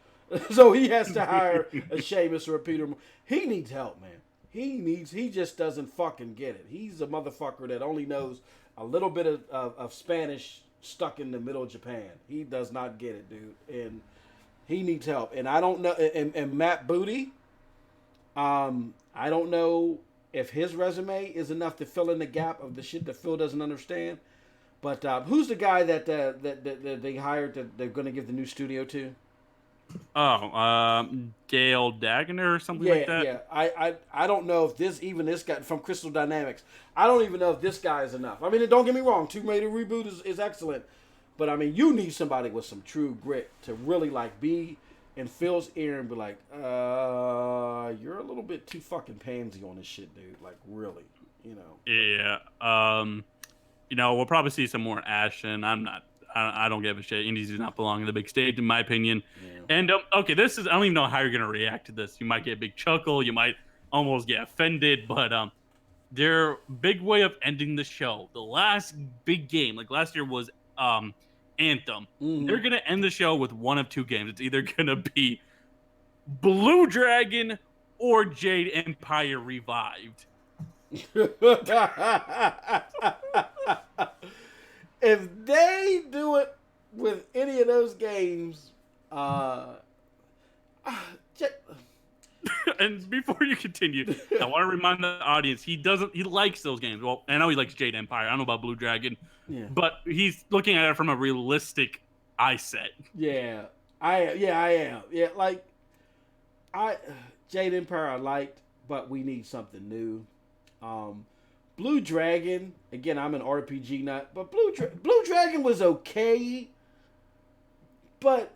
S1: So he has to hire a Seamus or a Peter Moore. He needs help, man. He just doesn't fucking get it. He's a motherfucker that only knows a little bit of Spanish stuck in the middle of Japan. He does not get it, dude. And he needs help. And I don't know, and Matt Booty, I don't know if his resume is enough to fill in the gap of the shit that Phil doesn't understand. But who's the guy that they hired that they're going to give the new studio to?
S2: Dale Dagener or something like that.
S1: Yeah, I don't know if this guy from Crystal Dynamics. I don't even know if this guy is enough. I mean, don't get me wrong, Tomb Raider reboot is excellent, but I mean, you need somebody with some true grit to really like be in Phil's ear and be like, you're a little bit too fucking pansy on this shit, dude. Like, really,
S2: Yeah. We'll probably see some more Ashton. I don't give a shit. Indies do not belong in the big stage, in my opinion. Yeah. And, okay, I don't even know how you're going to react to this. You might get a big chuckle. You might almost get offended. But their big way of ending the show, the last big game, like last year was Anthem. Mm-hmm. They're going to end the show with one of two games. It's either going to be Blue Dragon or Jade Empire Revived.
S1: If they do it with any of those games,
S2: and before you continue, I want to remind the audience he likes those games. Well, I know he likes Jade Empire. I don't know about Blue Dragon, but he's looking at it from a realistic eye set.
S1: Yeah, I am. Yeah, like Jade Empire I liked, but we need something new. Blue Dragon, again, I'm an RPG nut, but Blue Dragon was okay, but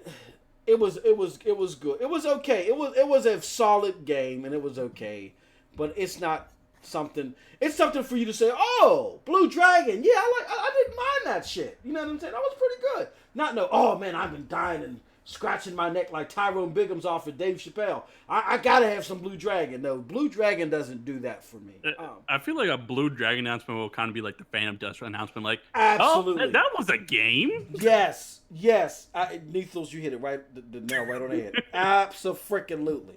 S1: it was good. It was okay. It was a solid game, and it was okay, but it's not something. It's something for you to say, oh, Blue Dragon. Yeah, I didn't mind that shit. You know what I'm saying? That was pretty good. Not no, oh man, I've been dying and scratching my neck like Tyrone Biggums off of Dave Chappelle. I gotta have some Blue Dragon. No, Blue Dragon doesn't do that for me.
S2: I feel like a Blue Dragon announcement will kind of be like the Phantom Dust announcement. Like,
S1: absolutely.
S2: Oh, that was a game?
S1: Yes. Nethilez, you hit it right, the nail right on the head. Abso-freaking-lutely.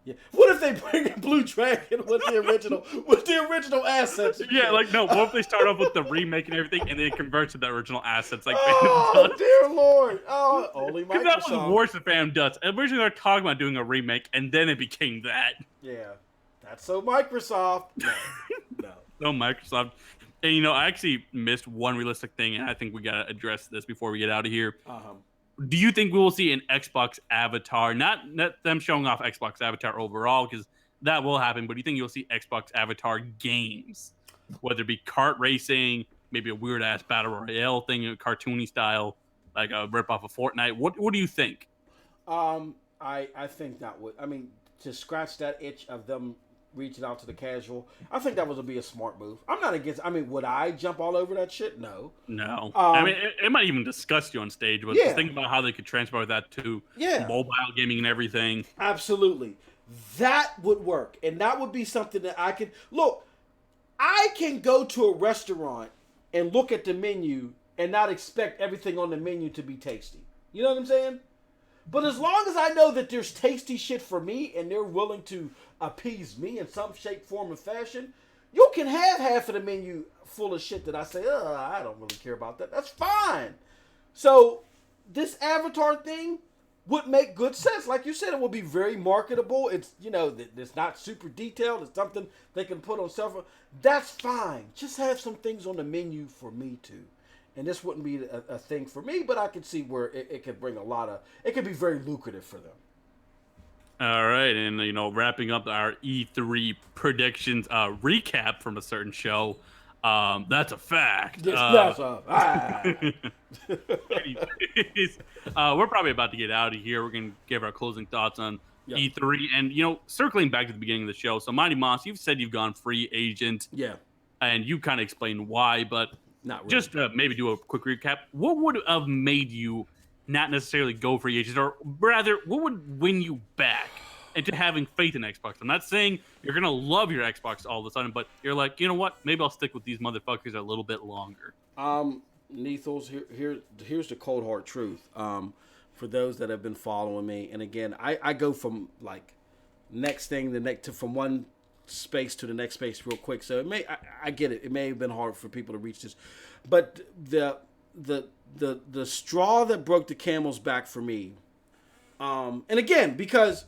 S1: Yeah. What if they bring in Blue Dragon with the original assets?
S2: Yeah, like no. What if they start off with the remake and everything, and then it converts to the original assets? Like,
S1: oh dear Lord! Oh, only Microsoft.
S2: That was worse than Phantom Dust. Originally, they were talking about doing a remake, and then it became that.
S1: Yeah, that's so Microsoft. No.
S2: So Microsoft. And I actually missed one realistic thing, and I think we gotta address this before we get out of here. Do you think we will see an Xbox avatar? Not them showing off Xbox avatar overall, because that will happen, but do you think you'll see Xbox avatar games? Whether it be kart racing, maybe a weird-ass battle royale thing, a cartoony style, like a rip-off of Fortnite. What do you think?
S1: I think that would... I mean, to scratch that itch of them reaching out to the casual, I think that would be a smart move. I'm not against... I mean, would I jump all over that shit? No.
S2: I mean, it might even disgust you on stage, but just think about how they could transport that to mobile gaming and everything.
S1: Absolutely. That would work. And that would be something that I could... Look, I can go to a restaurant and look at the menu and not expect everything on the menu to be tasty. You know what I'm saying? But as long as I know that there's tasty shit for me and they're willing to appease me in some shape, form, or fashion, you can have half of the menu full of shit that I say, I don't really care about that. That's fine. So this avatar thing would make good sense. Like you said, it will be very marketable. It's, it's not super detailed. It's something they can put on cell phone. That's fine. Just have some things on the menu for me too. And this wouldn't be a thing for me, but I could see where it could bring it could be very lucrative for them.
S2: All right, and wrapping up our E3 predictions recap from a certain show. That's a fact.
S1: Yes,
S2: anyways, we're probably about to get out of here. We're gonna give our closing thoughts on E3, and circling back to the beginning of the show. So, Mighty Moss, you've said you've gone free agent.
S1: Yeah,
S2: and you kind of explained why, but
S1: not really.
S2: Just maybe do a quick recap. What would have made you not necessarily go free agent, or rather, what would win you back into having faith in Xbox? I'm not saying you're going to love your Xbox all of a sudden, but you're like, you know what? Maybe I'll stick with these motherfuckers a little bit longer.
S1: Nethilez, here's the cold hard truth. For those that have been following me, and again, I go from like next thing from one space to the next space real quick. So I get it. It may have been hard for people to reach this, but the straw that broke the camel's back for me, and again, because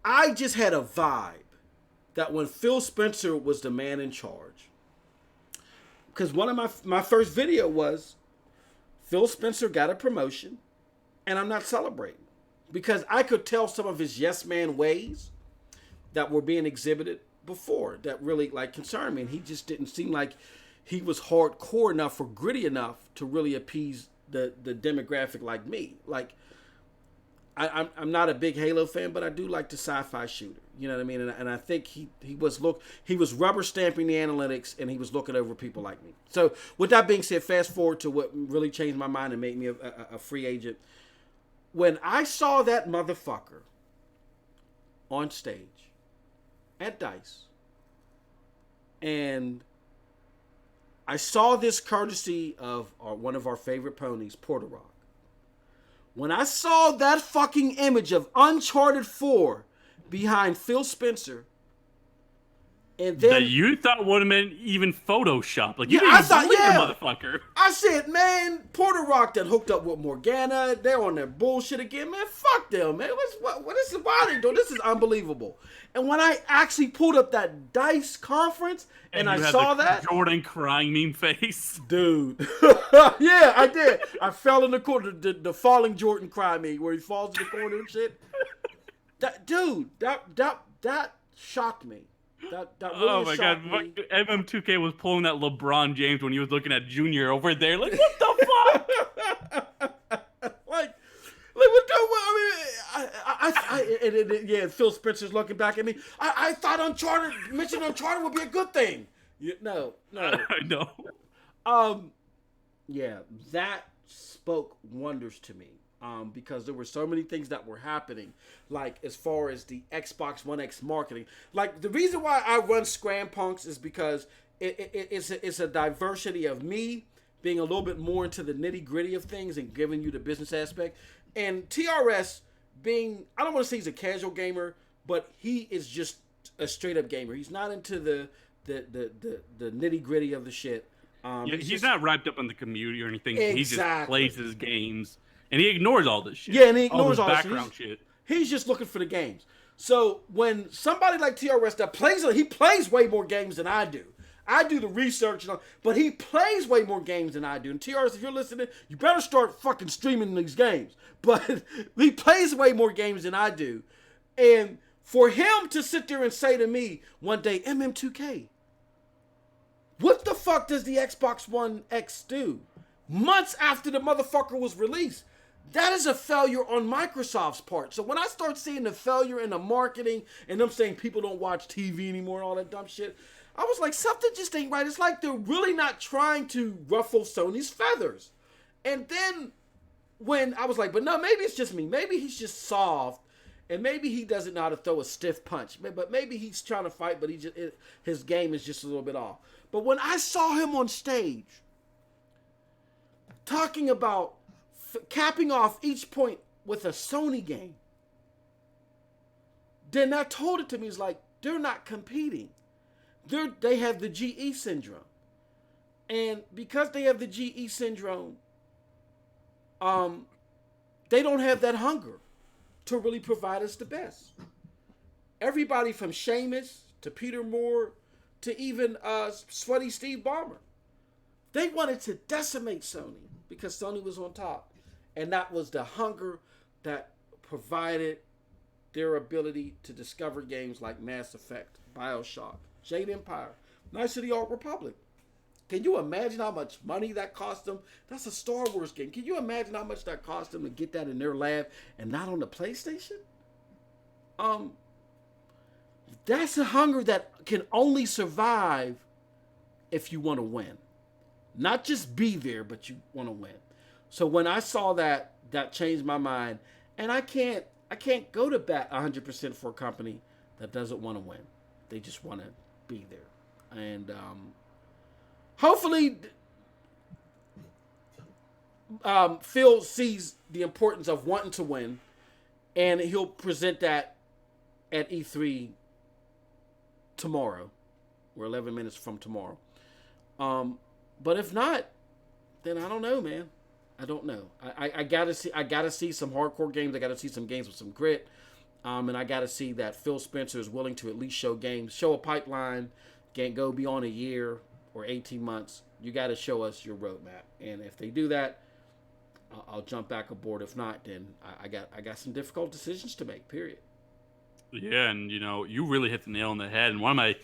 S1: I just had a vibe that when Phil Spencer was the man in charge, because one of my first video was Phil Spencer got a promotion and I'm not celebrating, because I could tell some of his yes man ways that were being exhibited before that really concerned me, and he just didn't seem like he was hardcore enough or gritty enough to really appease the demographic like me. Like I'm not a big Halo fan, but I do like the sci-fi shooter. You know what I mean? And I think he was rubber stamping the analytics, and he was looking over people like me. So with that being said, fast forward to what really changed my mind and made me a free agent. When I saw that motherfucker on stage at DICE, and I saw this courtesy of one of our favorite ponies, Porter Rock. When I saw that fucking image of Uncharted 4 behind Phil Spencer, and then
S2: that you thought would have been even Photoshop, like you
S1: I
S2: didn't
S1: thought,
S2: believe the motherfucker.
S1: I said, man, Porter Rock that hooked up with Morgana, they're on their bullshit again, man. Fuck them, man. What is why are they doing? This is unbelievable. And when I actually pulled up that DICE conference and I saw that
S2: Jordan crying meme face,
S1: dude. Yeah, I did. I fell in the corner, the falling Jordan cry meme where he falls in the corner and shit. That shocked me. That really
S2: oh my god,
S1: me.
S2: MM2K was pulling that LeBron James when he was looking at Junior over there. Like, what the fuck?
S1: like what the? I Yeah, Phil Spencer's looking back at me. I thought mentioning Uncharted would be a good thing. No.
S2: No.
S1: Yeah, that spoke wonders to me. Because there were so many things that were happening, like as far as the Xbox One X marketing. Like the reason why I run Scram Punks is because it's a diversity of me being a little bit more into the nitty gritty of things and giving you the business aspect, and TRS being, I don't want to say he's a casual gamer, but he is just a straight up gamer. He's not into the nitty gritty of the shit.
S2: He's not wrapped up in the community or anything.
S1: Exactly.
S2: He just plays his games. And he ignores all this shit.
S1: Yeah, and he ignores
S2: all
S1: this
S2: background shit.
S1: He's just looking for the games. So when somebody like TRS that he plays way more games than I do. I do the research, but he plays way more games than I do. And TRS, if you're listening, you better start fucking streaming these games. But he plays way more games than I do. And for him to sit there and say to me one day, MM2K, what the fuck does the Xbox One X do? Months after the motherfucker was released. That is a failure on Microsoft's part. So when I start seeing the failure in the marketing and them saying people don't watch TV anymore and all that dumb shit, I was like, something just ain't right. It's like they're really not trying to ruffle Sony's feathers. And then when I was like, but no, maybe it's just me. Maybe he's just soft. And maybe he doesn't know how to throw a stiff punch. But maybe he's trying to fight, but his game is just a little bit off. But when I saw him on stage talking about capping off each point with a Sony game, then that told it to me. It's like, they're not competing. They have the GE syndrome. And because they have the GE syndrome, they don't have that hunger to really provide us the best. Everybody from Seamus to Peter Moore to even Sweaty Steve Ballmer, they wanted to decimate Sony because Sony was on top. And that was the hunger that provided their ability to discover games like Mass Effect, BioShock, Jade Empire, Knights of the Old Republic. Can you imagine how much money that cost them? That's a Star Wars game. Can you imagine how much that cost them to get that in their lab and not on the PlayStation? That's a hunger that can only survive if you want to win. Not just be there, but you want to win. So when I saw that changed my mind. And I can't go to bat 100% for a company that doesn't want to win. They just want to be there. And hopefully Phil sees the importance of wanting to win, and he'll present that at E3 tomorrow, or 11 minutes from tomorrow. But if not, then I don't know, man. I don't know. I gotta see some hardcore games. I gotta see some games with some grit. And I gotta see that Phil Spencer is willing to at least show a pipeline, can't go beyond a year or 18 months. You gotta show us your roadmap. And if they do that, I'll jump back aboard. If not, then I got some difficult decisions to make, period.
S2: Yeah, and you really hit the nail on the head. And one of my,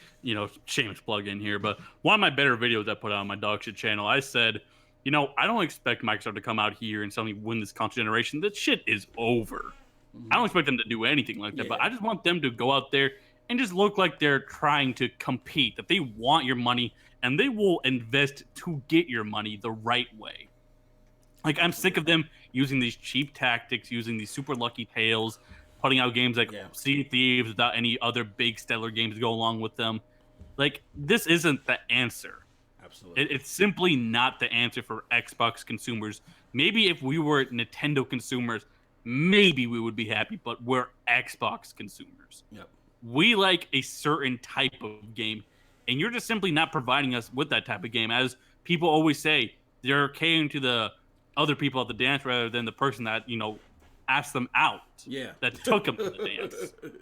S2: shameless plug in here, but one of my better videos I put out on my dog shit channel, I said, I don't expect Microsoft to come out here and suddenly win this console generation. That shit is over. Mm-hmm. I don't expect them to do anything like that, but I just want them to go out there and just look like they're trying to compete, that they want your money and they will invest to get your money the right way. Like, I'm sick of them using these cheap tactics, using these super lucky tales, putting out games like Sea of Thieves without any other big stellar games to go along with them. Like, this isn't the answer.
S1: Absolutely.
S2: It's simply not the answer for Xbox consumers. Maybe if we were Nintendo consumers, maybe we would be happy, but we're Xbox consumers.
S1: Yep.
S2: We like a certain type of game, and you're just simply not providing us with that type of game. As people always say, they're catering to the other people at the dance rather than the person that, asked them out.
S1: Yeah.
S2: That took them to the dance.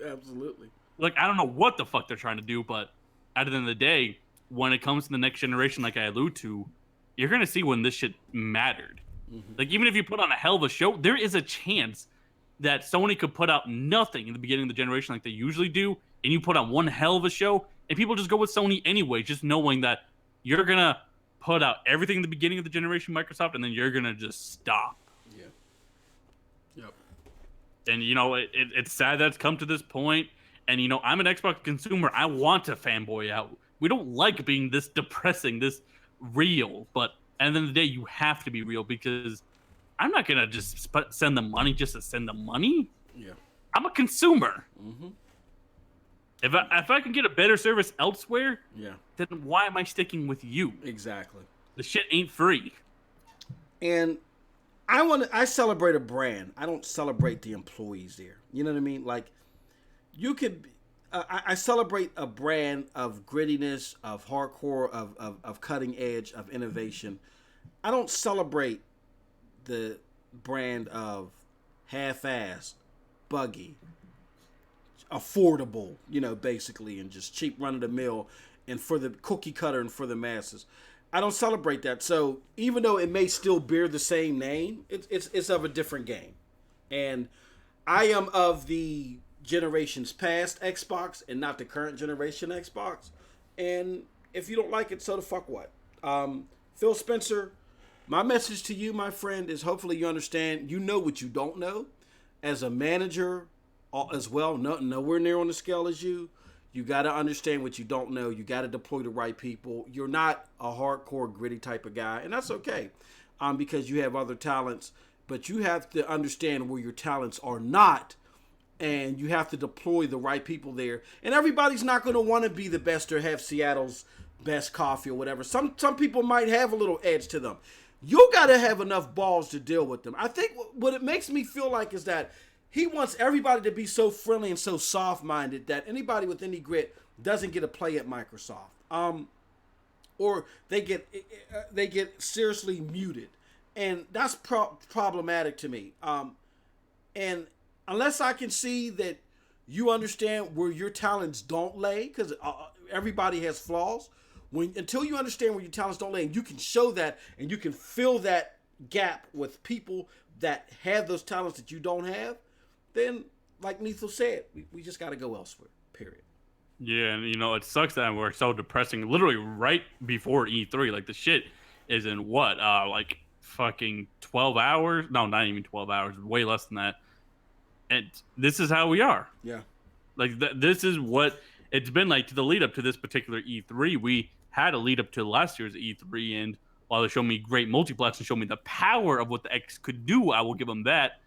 S1: Absolutely.
S2: Like, I don't know what the fuck they're trying to do, but at the end of the day, when it comes to the next generation, like I allude to, you're going to see when this shit mattered. Mm-hmm. Like, even if you put on a hell of a show, there is a chance that Sony could put out nothing in the beginning of the generation like they usually do, and you put on one hell of a show, and people just go with Sony anyway, just knowing that you're going to put out everything in the beginning of the generation, Microsoft, and then you're going to just stop.
S1: Yeah. Yep.
S2: And it's sad that it's come to this point. And I'm an Xbox consumer. I want to fanboy out. We don't like being this depressing, this real. But at the end of the day, you have to be real because I'm not gonna just send them money just to send them money.
S1: Yeah.
S2: I'm a consumer.
S1: Mm-hmm.
S2: If I can get a better service elsewhere,
S1: yeah,
S2: then why am I sticking with you?
S1: Exactly.
S2: The shit ain't free.
S1: And I celebrate a brand. I don't celebrate the employees there. You know what I mean? Like, you could. I celebrate a brand of grittiness, of hardcore, of cutting edge, of innovation. I don't celebrate the brand of half-assed, buggy, affordable, basically, and just cheap run-of-the-mill, and for the cookie cutter and for the masses. I don't celebrate that. So even though it may still bear the same name, it's of a different game. And I am of the generations past Xbox and not the current generation Xbox. And if you don't like it, so the fuck what? Phil Spencer, my message to you, my friend, is hopefully you understand. You know what you don't know. As a manager as well, nowhere near on the scale as you. You got to understand what you don't know. You got to deploy the right people. You're not a hardcore, gritty type of guy, and that's okay because you have other talents. But you have to understand where your talents are not, and you have to deploy the right people there. And everybody's not going to want to be the best or have Seattle's best coffee or whatever. Some people might have a little edge to them. You got to have enough balls to deal with them. I think what it makes me feel like is that he wants everybody to be so friendly and so soft-minded that anybody with any grit doesn't get a play at Microsoft, or they get seriously muted, and that's problematic to me. And unless I can see that you understand where your talents don't lay, because everybody has flaws. Until you understand where your talents don't lay, and you can show that, and you can fill that gap with people that have those talents that you don't have, then, like Nethil said, we just got to go elsewhere, period.
S2: Yeah, and it sucks that we're so depressing. Literally right before E3, like the shit is in what, like fucking 12 hours? No, not even 12 hours, way less than that. And this is how we are.
S1: Yeah.
S2: Like this is what it's been like to the lead up to this particular E3. We had a lead up to last year's E3, and while they showed me great multiplex and showed me the power of what the X could do, I will give them that.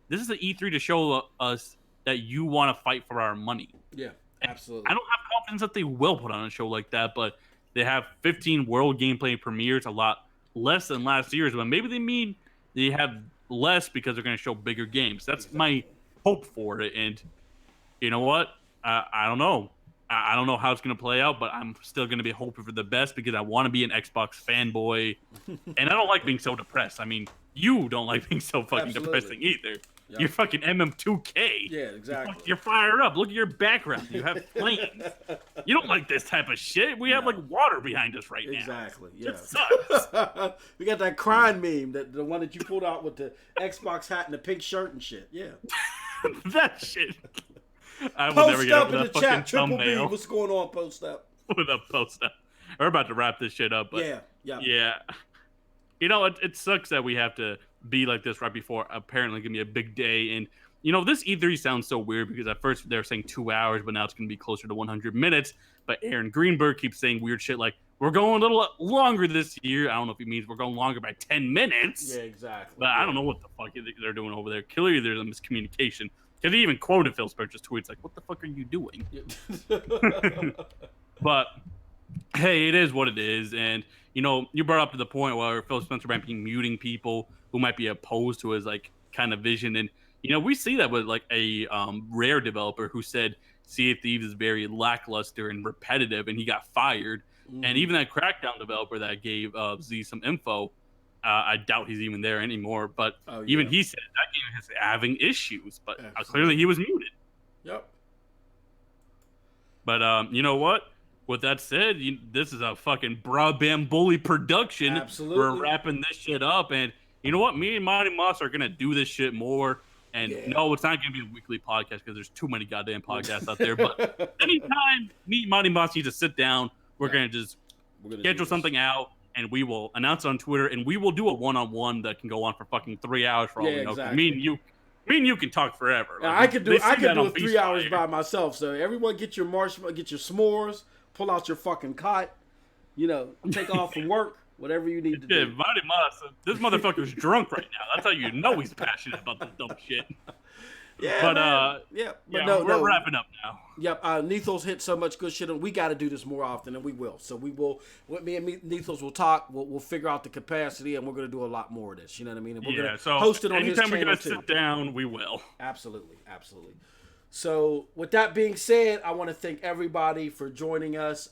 S2: This is the E3 to show us that you want to fight for our money.
S1: Yeah, absolutely.
S2: I don't have confidence that they will put on a show like that, but they have 15 world gameplay premieres, a lot less than last year's, but maybe they mean they have less because they're going to show bigger games. That's my hope for it, and you know what? I don't know. I don't know how it's going to play out, but I'm still going to be hoping for the best because I want to be an Xbox fanboy, and I don't like being so depressed. I mean, you don't like being so fucking depressing either. Yep. You're fucking MM2K.
S1: Yeah, exactly.
S2: You're fired up. Look at your background. You have planes. You don't like this type of shit. We have like water behind us right now.
S1: Exactly. Yeah.
S2: It sucks.
S1: We got that crying meme, the one that you pulled out with the Xbox hat and the pink shirt and shit. Yeah.
S2: That shit. I will
S1: post
S2: never get
S1: up
S2: over
S1: in
S2: that
S1: the
S2: fucking
S1: chat. Triple B,
S2: thumbnail.
S1: what's going on? Post up.
S2: With a post up. We're about to wrap this shit up, but yeah. It sucks that we have to be like this right before apparently gonna be a big day. And this E3 sounds so weird because at first they were saying 2 hours, but now it's gonna be closer to 100 minutes. But Aaron Greenberg keeps saying weird shit like we're going a little longer this year. I don't know if he means we're going longer by 10 minutes.
S1: Yeah, exactly.
S2: But I don't know what the fuck they're doing over there. Clearly there's a miscommunication. Because he even quoted Phil Spencer's tweets like, what the fuck are you doing? But hey, it is what it is. And you brought up to the point where Phil Spencer might be muting people who might be opposed to his like kind of vision. And we see that with like a Rare developer who said Sea of Thieves is very lackluster and repetitive, and he got fired. And even that Crackdown developer that gave Z some info, I doubt he's even there anymore. But even he said that game is having issues. But clearly he was muted.
S1: Yep.
S2: But you know what? With that said, this is a fucking Broadband Bully production.
S1: Absolutely.
S2: We're wrapping this shit up. And you know what? Me and Monty Moss are going to do this shit more. And no, it's not going to be a weekly podcast because there's too many goddamn podcasts out there. But anytime me and Monty Moss need to sit down, we're going to just schedule something out. And we will announce it on Twitter. And we will do a one-on-one that can go on for fucking 3 hours for all we know.
S1: Exactly.
S2: Me and you Me and you can talk forever.
S1: Now,
S2: Like,
S1: I could do
S2: they see that on
S1: 3 hours
S2: Beastfire.
S1: by myself. So everyone get your marshmallow, get your s'mores, pull out your fucking cot, take off from work, whatever you need to
S2: Yeah,
S1: do.
S2: Mighty Moss. This motherfucker's drunk right now. That's how you know he's passionate about this dumb shit.
S1: Yeah,
S2: But
S1: man. Yeah, but
S2: yeah,
S1: no,
S2: we're wrapping up now.
S1: Yep, Nethilez hit so much good shit, and we got to do this more often, and we will. So we will. Me and Nethilez will talk. We'll figure out the capacity, and we're going to do a lot more of this. You know what I mean? And we're going to host it on his channel too.
S2: Anytime we gotta sit down, we will.
S1: Absolutely. So with that being said, I want to thank everybody for joining us.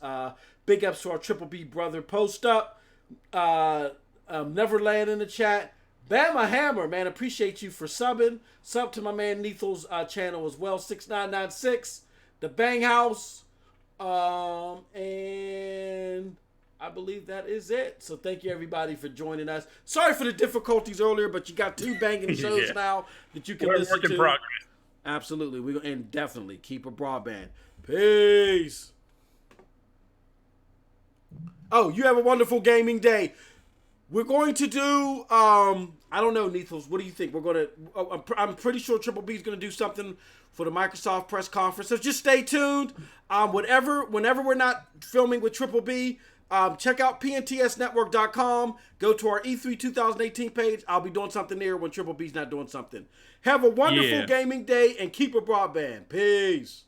S1: Big ups to our Triple B brother Post Up, Neverland in the chat. Bama Hammer, man, appreciate you for subbing. Sub to my man Nethil's channel as well, 6996, the Bang House, and I believe that is it. So thank you everybody for joining us. Sorry for the difficulties earlier, but you got 2 banging shows now that you can listen to.
S2: Work in progress.
S1: Absolutely, and definitely keep a broadband. Peace. Oh, you have a wonderful gaming day. We're going to do, I don't know, Nethilez, what do you think? We're going to, I'm pretty sure Triple B is going to do something for the Microsoft press conference. So just stay tuned. Whenever we're not filming with Triple B, check out pntsnetwork.com. Go to our E3 2018 page. I'll be doing something there when Triple B's not doing something. Have a wonderful gaming day and keep a broadband. Peace.